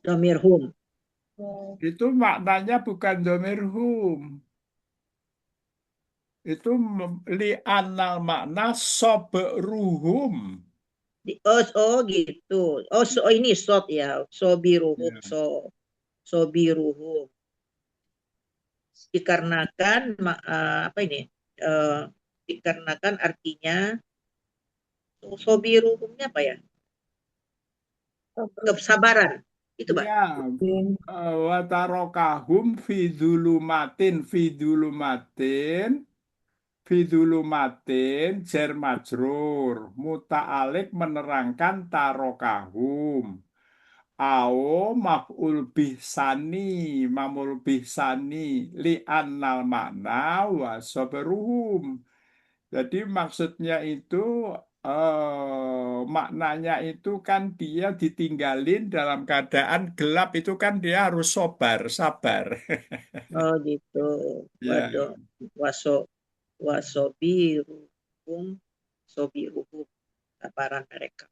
domirhum. itu maknanya bukan domirhum. Itu li'annal makna sobruhum. Oh gitu. Ini sot ya. Sobiruhum. Ya. Sobiruhum. Dikarenakan apa ini? Dikarenakan artinya sobiruhumnya apa ya? Kesabaran. Itu, Pak. Ya, watarokahum fidulumatin jar majrur muta'alik menerangkan tarokahum au maf'ul bih sani li annal makna wa sabruhum. Jadi maksudnya itu maknanya itu kan dia ditinggalin dalam keadaan gelap itu kan dia harus sabar. Oh gitu. Ya. Waduh. Wasobiruhum. Sobiruhum. Sabaran mereka.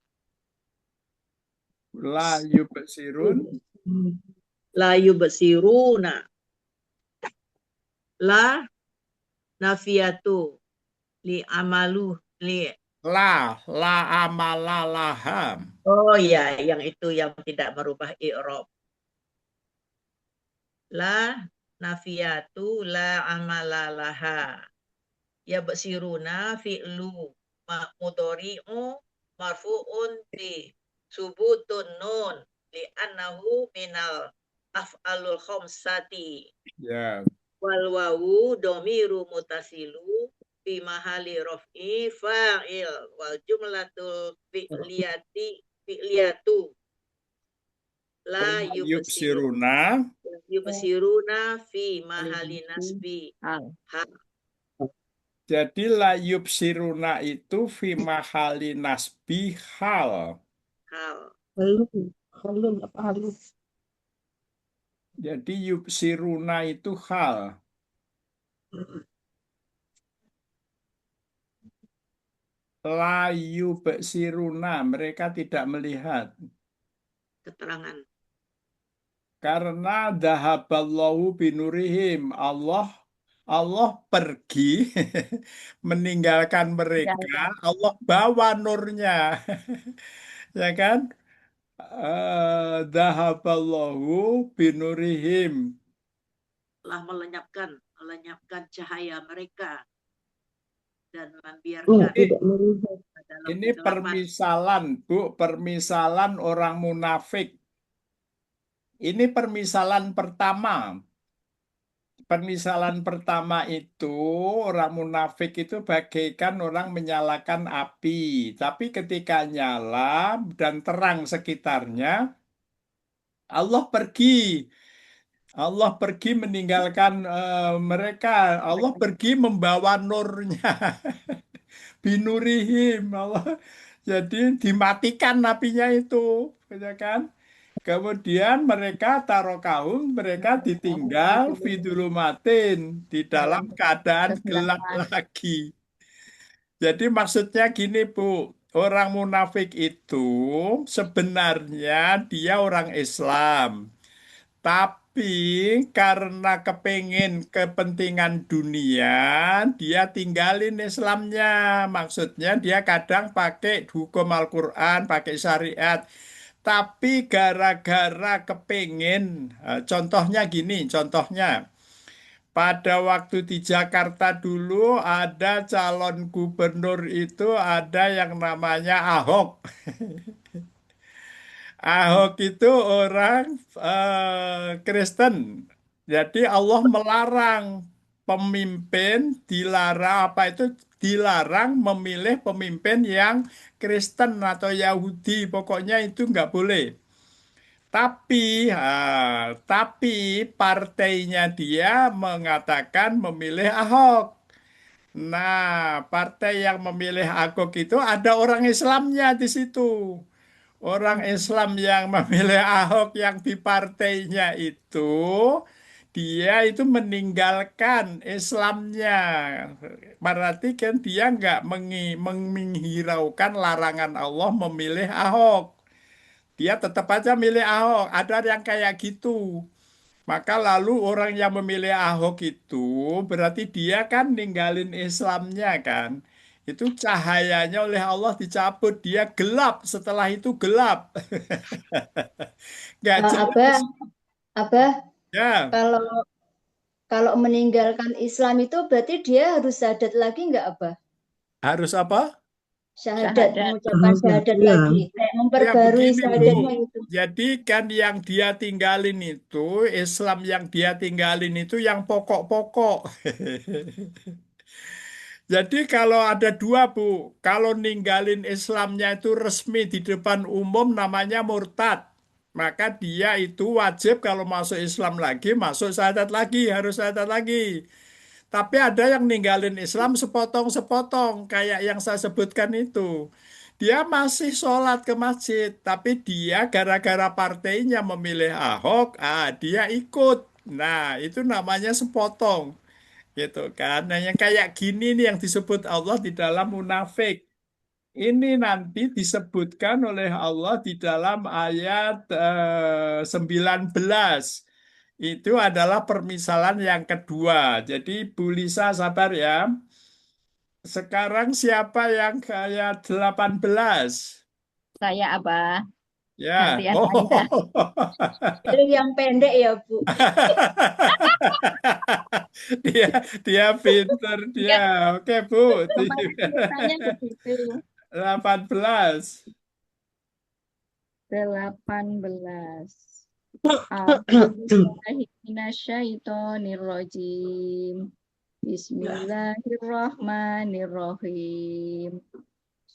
La yubsirun La yubsiruna. La nafiyatu li amalu li. la amalalaham. Oh ya, yang itu yang tidak merubah i'rab. La nafiyatu la amalalaha. Ya basiruna fi'lu mudhari'u marfu'un bi subutun nun li annahu minal af'alul khamsati. Ya. Wal wawu domiru mutasilu fi mahali raf'i fa'il wal jumlatul fi'liyatu la yubsiruna fi mahali nasbi Al. Jadi la yubsiruna itu fi mahali nasbi hal. Halun apa halus? Jadi yubsiruna itu hal. La yubsiruna, mereka tidak melihat. keterangan. Karena dahaballahu binurihim. Allah pergi meninggalkan mereka. Allah bawa nurnya. Ya kan? Dahaballahu binurihim. Telah melenyapkan cahaya mereka dan membiarkan Tidak melihat. dalam Ini kegelapan. permisalan, Bu, permisalan orang munafik. Ini permisalan pertama. Permisalan pertama itu orang munafik itu bagaikan orang menyalakan api. Tapi ketika nyala dan terang sekitarnya, Allah pergi. Allah pergi meninggalkan mereka. Allah pergi membawa nurnya. Binurihim. Allah. Jadi dimatikan apinya itu. Ya kan? Kemudian mereka taruh kaum, mereka ditinggal fidulumatin di dalam keadaan gelap lagi. Jadi maksudnya gini Bu, orang munafik itu sebenarnya dia orang Islam. Tapi karena kepengen kepentingan dunia, dia tinggalin Islamnya. Maksudnya dia kadang pakai hukum Al-Quran, pakai syariat. Tapi gara-gara kepengen, contohnya gini, contohnya. Pada waktu di Jakarta dulu ada calon gubernur itu ada yang namanya Ahok. Ahok itu orang Kristen. Jadi Allah melarang pemimpin, dilarang apa itu, dilarang memilih pemimpin yang Kristen atau Yahudi. Pokoknya itu nggak boleh. Tapi partainya dia mengatakan memilih Ahok. Nah, partai yang memilih Ahok itu ada orang Islamnya di situ. Orang Islam yang memilih Ahok yang di partainya itu, dia itu meninggalkan Islamnya. Berarti kan dia nggak menghiraukan larangan Allah memilih Ahok. Dia tetap aja milih Ahok. Ada yang kayak gitu. Maka lalu orang yang memilih Ahok itu berarti dia kan ninggalin Islamnya kan. Itu cahayanya oleh Allah dicabut. Dia gelap, setelah itu gelap. Nggak Abah, jelas. Abah, Ya, kalau kalau meninggalkan Islam itu berarti dia harus syahadat lagi nggak, Abah? harus apa? Syahadat, Syahadat. mengucapkan syahadat Iya. lagi, kayak Ya memperbarui begini Bu. syahadatnya itu. Jadi kan yang dia tinggalin itu, Islam yang dia tinggalin itu yang pokok-pokok. Jadi kalau ada dua Bu, kalau ninggalin Islamnya itu resmi di depan umum namanya murtad. Maka dia itu wajib kalau masuk Islam lagi, masuk syahadat lagi, harus syahadat lagi. Tapi ada yang ninggalin Islam sepotong-sepotong, kayak yang saya sebutkan itu. Dia masih sholat ke masjid, tapi dia gara-gara partainya memilih Ahok, dia ikut. Nah, itu namanya sepotong. Gitu kan. Nah, yang kayak gini nih yang disebut Allah di dalam munafik. Ini nanti disebutkan oleh Allah di dalam ayat 19. Itu adalah permisalan yang kedua. Jadi Bu Lisa sabar ya. Sekarang siapa yang ke ayat 18? Saya Abah. Ya. Gantian Oh. saya. Itu yang pendek ya, Bu. dia dia pinter dia. Ya, Oke Bu. kemarin ceritanya begitu. 18. 18. A'udzubillahiminasyaitonirrajim. Bismillahirrahmanirrahim.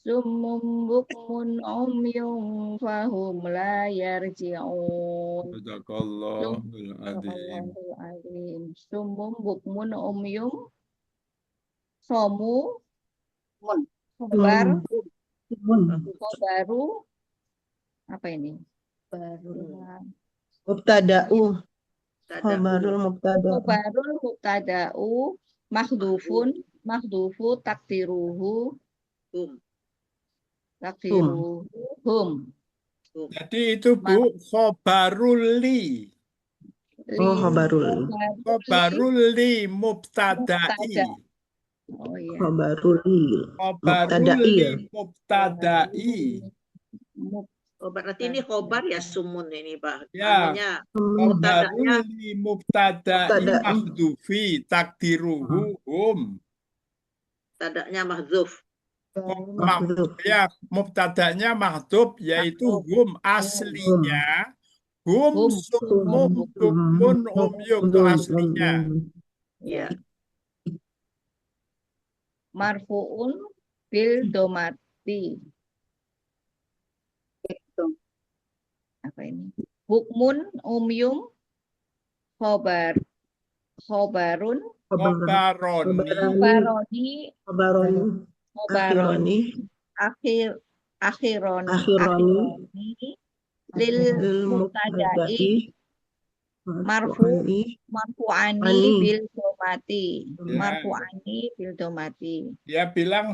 Summum bukmun umyun fahum la yarji'un. Sadaqallahul adzim. Sadaqallahul azim. Summum bukmun umyun somu khobar khobaru apa ini? Baru Mubtada'u. Tada. Khabarul mubtada'. khobarul mubtada'u mahdufu takdiruhu hum. Jadi itu Bu, khobaruli. Oh, khabarul. Khobaruli mubtada'i. Oh iya. Khabarul. Khobaruli ya? mubtada'i. Oh, berarti ini khobar ya sumun ini Pak. Ya. Namanya Khobaruli mubtada'i Mubtada'i. mahdufi takdiruhu hum. tadanya mahdzuf. Mahdzuf. Ya, mubtada'nya mahdhuf yaitu hum aslinya. Hum sumum bukmun umyum itu aslinya. Ya. Marfu'un bil domati. Apa ini? Hukmun umyum khobarun Khobaroni. khobaroni Akhironi. akhironi lil mubtada'i Marfu'ani. marfu'ani Ani. bil domati. Ya, Marfu'ani bil domati. dia bilang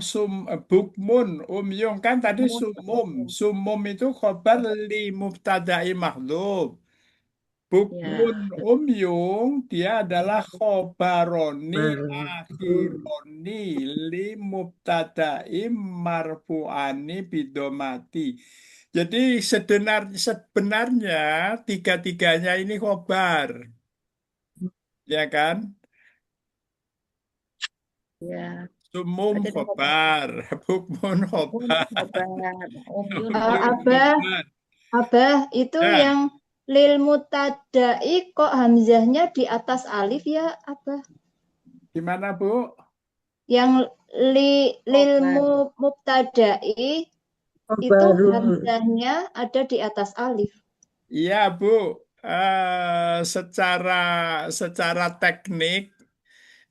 bukmun, yung kan tadi sumum. Sumum itu khobar li mubtada'i mahdhuf. Bukmun Ya, yung dia adalah khobaroni Baru. akhironi li mubtada'i marfu'ani bidomati. Jadi sebenarnya tiga-tiganya ini khobar, ya kan? ya. Sumum Ada di khobar. khobar, bukmun khobar, Khobar. Yun. yung Abah, khobar. Abah itu Ya, yang lil mutadai kok hamzahnya di atas alif ya, Abah? gimana Bu? Yang lil Khobar. mubtada'i itu Baru. hamzahnya ada di atas alif. Iya Bu, secara teknik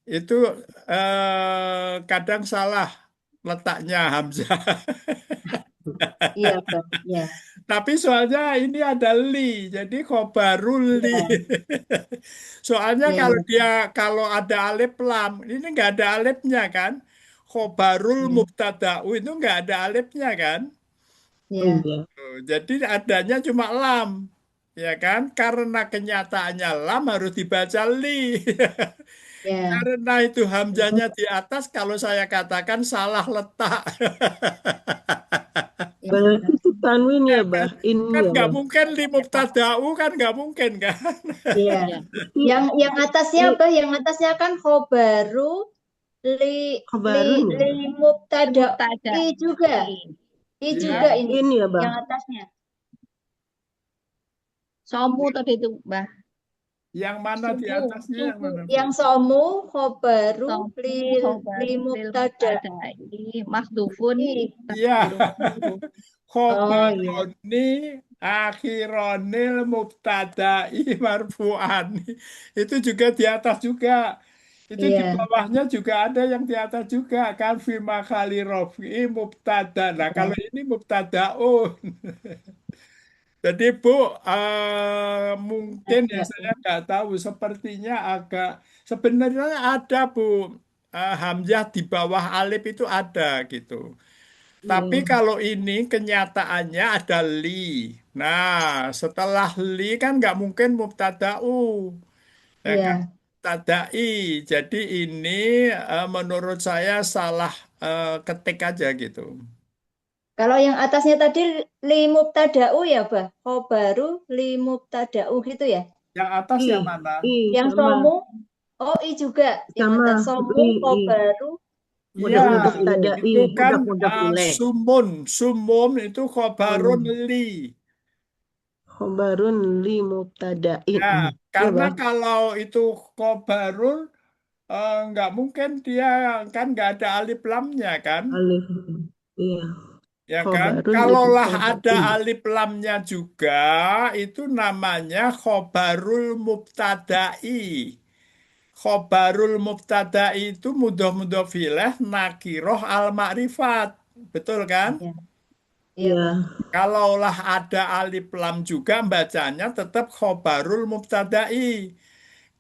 itu kadang salah letaknya Hamzah. Iya, Abah. Ya. Tapi soalnya ini ada li, jadi khobarul li. Ya. Soalnya Ya, kalau ada alif lam, ini nggak ada alifnya kan? Khobarul ya. mubtada'u itu nggak ada alifnya kan? Ya. Iya. Jadi adanya cuma lam, ya kan? Karena kenyataannya lam harus dibaca li. Ya. Karena itu hamzahnya di atas, kalau saya katakan salah letak. Ya. Berarti itu tanwin ya, Bah? Ini Kan ya, nggak Bah? mungkin li mubtada'u kan nggak mungkin kan? Iya. Ya. Yang atasnya Ini apa? Yang atasnya kan khobaru kabarun ya? li mubtada'i Mubtada'i. juga. I Iya. juga ini Ini ya, Bah? yang atasnya. Somu tadi itu, Mbah. Yang mana di Sumu. atasnya yang mana Bu? Yang somu khobaru Somu li khobar lil mubtada'i. mubtada'i mahdhufun Iya. takdiruhu. Oh iya. Khobaroni akhironil mubtada'i marfu'ani. Itu juga di atas juga. Itu di Iya. bawahnya juga ada yang di atas juga kan fi makhali rofi'i mubtada. Nah, kalau ini mubtadaun. Jadi Bu, mungkin ya Ada. saya nggak tahu. Sepertinya agak sebenarnya ada Bu, hamzah di bawah alif itu ada gitu. Tapi Iya. kalau ini kenyataannya ada li. Nah, setelah li kan nggak mungkin mubtada'u, ya kan? Iya. Mubtada'i. Jadi ini menurut saya salah ketik aja gitu. Kalau yang atasnya tadi li mubtada'u ya, Bah? Khobaru li mubtada'u gitu ya? Yang atas I. yang mana? Yang Sama. somu, oh i juga. Yang Sama. atas somu I. khobaru Iya, Mudah-mudah tadai. itu kan Mudah-mudah pilih. sumun itu khobarun li. Khobarun li mubtada'in. Ya, Ya, karena Bah? kalau itu khobarun nggak mungkin dia kan nggak ada alif lamnya kan, Alif. Iya. ya kan? Khobarun li Kalaulah ada mubtada'in. alif lamnya juga, itu namanya khobarul mubtada'i. Khobarul mubtada'i itu mudhof ilaih nakiroh al ma'rifat, betul kan? ya. Iya, Iya. Bah. Kalaulah ada alif lam juga bacanya tetap khobarul mubtada'i.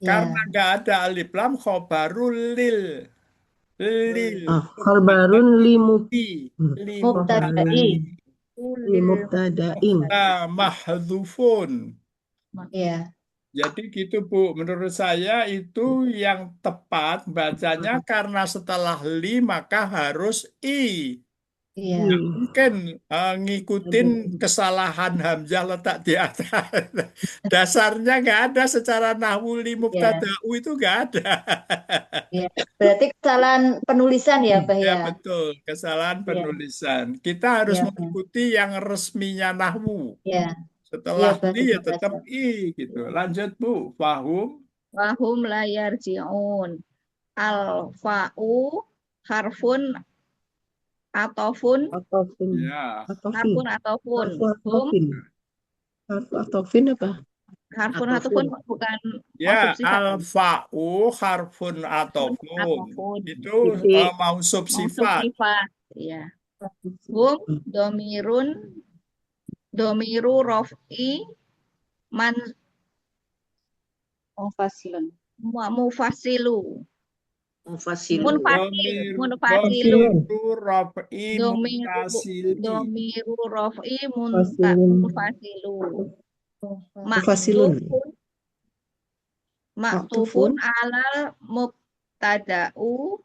Karena Ya. nggak ada alif lam khobarul lil. Lil. Khobarun li Li Mubtada'i. li mubtada'in. mahdhufun. Ya. Jadi gitu Bu, menurut saya itu yang tepat bacanya karena setelah li maka harus i. Iya. Nggak mungkin ngikutin kesalahan hamzah letak di atas. Dasarnya nggak ada secara nahwu li Ya. mubtada'u itu nggak ada. Ya. Berarti kesalahan penulisan ya, Bah Ya ya? betul, kesalahan Ya. penulisan. Kita harus Ya, Bah. mengikuti yang resminya nahwu. Ya. Setelah Iya, Bah, li ya tetap tetap baca. i gitu. Lanjut Bu, pahum? Wahum la yarji'un. Al-fa'u harfun atofun Atofin. Ya. Atofin. harfun atofun. Harfu Hum atofin. Harfu atofin apa? harfun Atofin. atofun bukan Ya, mausuf sifat. al-fa'u harfun atofun. Atofun. Itu Titik. mausuf Mausuf sifat. sifat. Ya. Hum domiru rof'i man Mufasilun. Mufasilu. Mufasilu. Munfasilu. Domiru raf'i Domiru muntasili. domiru raf'i Fasilun. munfasilu. Mufasilun. Maktufun alal mubtada'u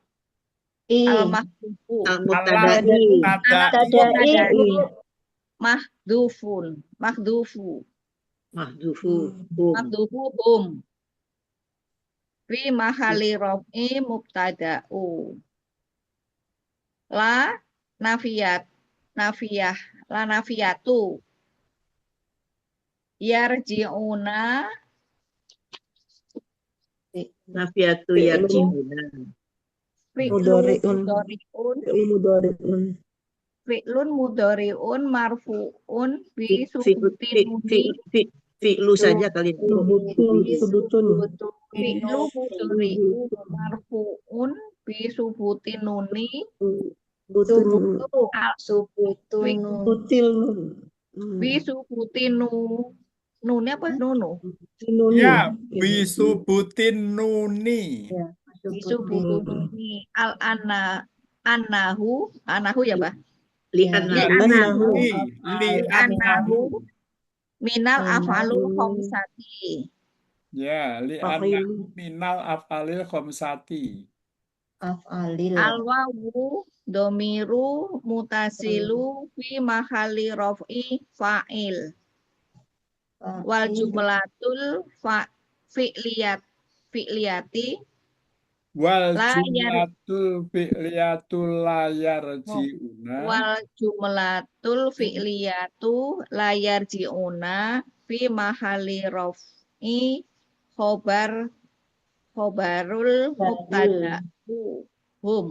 al mahdufu. Al-Mubtada'i. Mubtada'i. Mahdufu. Mahdufu. Mahdufu hum. Fi mahali raf'i mubtada'u. La nafiyatu. Yarji'una Nafiyatu yarji'una. Mudhari'un. Mudhari'un. Fi'lun mudhari'un marfu'un bi subutin nuni. Fi'lu saja kali. Subutun. Fi'lu mudhari'un marfu'un bi subutin nuni. Subutun. Butil. Bi subutin nuni apa nunu? Ya, bisubutin nuni. Bisubutin nuni. Anahu ya, Bah? Li'annahu. Li'annahu minal af'alul khamsati. Ya, li'annahu minal af'alil khamsati. Af'alil. Al-wawu domiru mutasilu fi mahali raf'i fa'il. Wal jumlatul fi'liyati Wal La jumlatul fi'liyatul la yarji'una. wal jumlatul fi'liyatu la yarji'una fi mahali raf'i khobarul mubtada'u hum.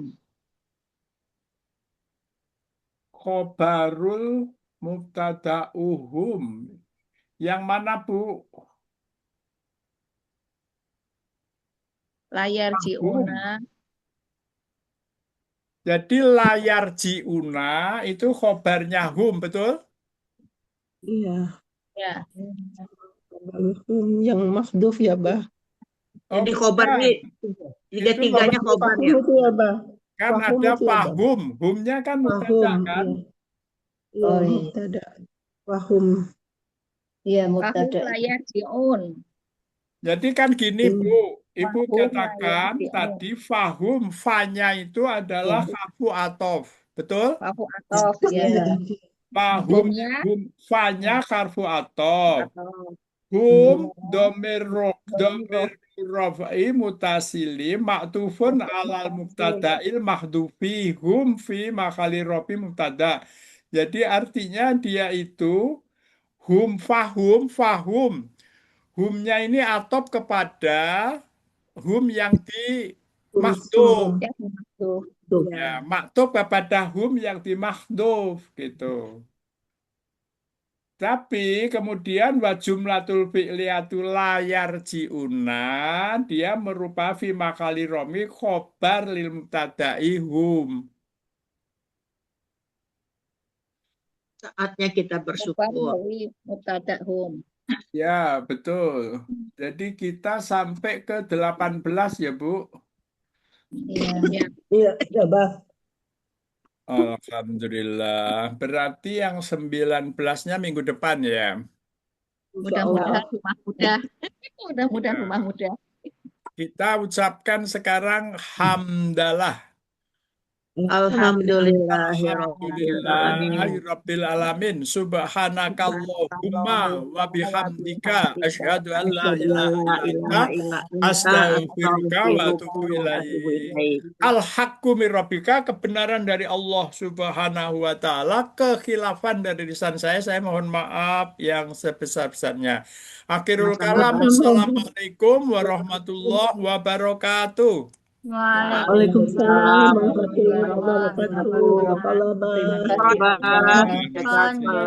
Khobarul mubtada'uhum. Yang mana, Bu? Layar jiuna. Jadi layar jiuna itu khobarnya hum, betul? Iya. Ya. Yang mahdhuf ya, Bah. Jadi khobar ini tiga-tiganya khobar ya. Itu ya, Bah. Kan Fahum ada itu ya, Bang? fahum. Humnya kan mubtada kan? Iya, Oh, iya. mubtada. Fahum. Iya, Fahum mubtada. layar jiun. Jadi kan gini, Bu. Ibu Fahum katakan layar jiun. tadi fahum, fa-nya itu adalah harfu atof. Betul? Fahum atof ya. Fahum, Humnya fa-nya harfu atof. atof. Hum domir raf'i mutasili maktufun alal mubtada'il mahdufi hum fi makhali raf'i mubtada. Jadi artinya dia itu hum fahum. Humnya ini atop kepada hum yang di mahdhuf. Ya, maktuf. Ya, maktub kepada hum yang di mahdhuf gitu. Tapi kemudian wa jumlatul fi'liyatul layar jiuna dia merupakan fi makali romi khobar lil mubtada'i hum. Saatnya kita bersyukur. Dari mubtada hum. Ya, betul. Jadi kita sampai ke 18 ya, Bu. Ya. Iya, ya, Bah. Alhamdulillah. Berarti yang 19-nya minggu depan ya. Mudah-mudahan rumah mudah. Mudah-mudahan rumah mudah. Kita ucapkan sekarang hamdalah. Alhamdulillahirabbil alamin. Subhanakallahumma wa bihamdika asyhadu an la ilaha illa anta astaghfiruka wa atubu ilaik. Al-haqqu mir rabbika, kebenaran dari Allah Subhanahu wa taala, kekhilafan dari lisan saya mohon maaf yang sebesar-besarnya. Akhirul kalam, assalamualaikum warahmatullahi wabarakatuh. Waalaikumsalam warahmatullahi wabarakatuh. Terima kasih. Terima kasih.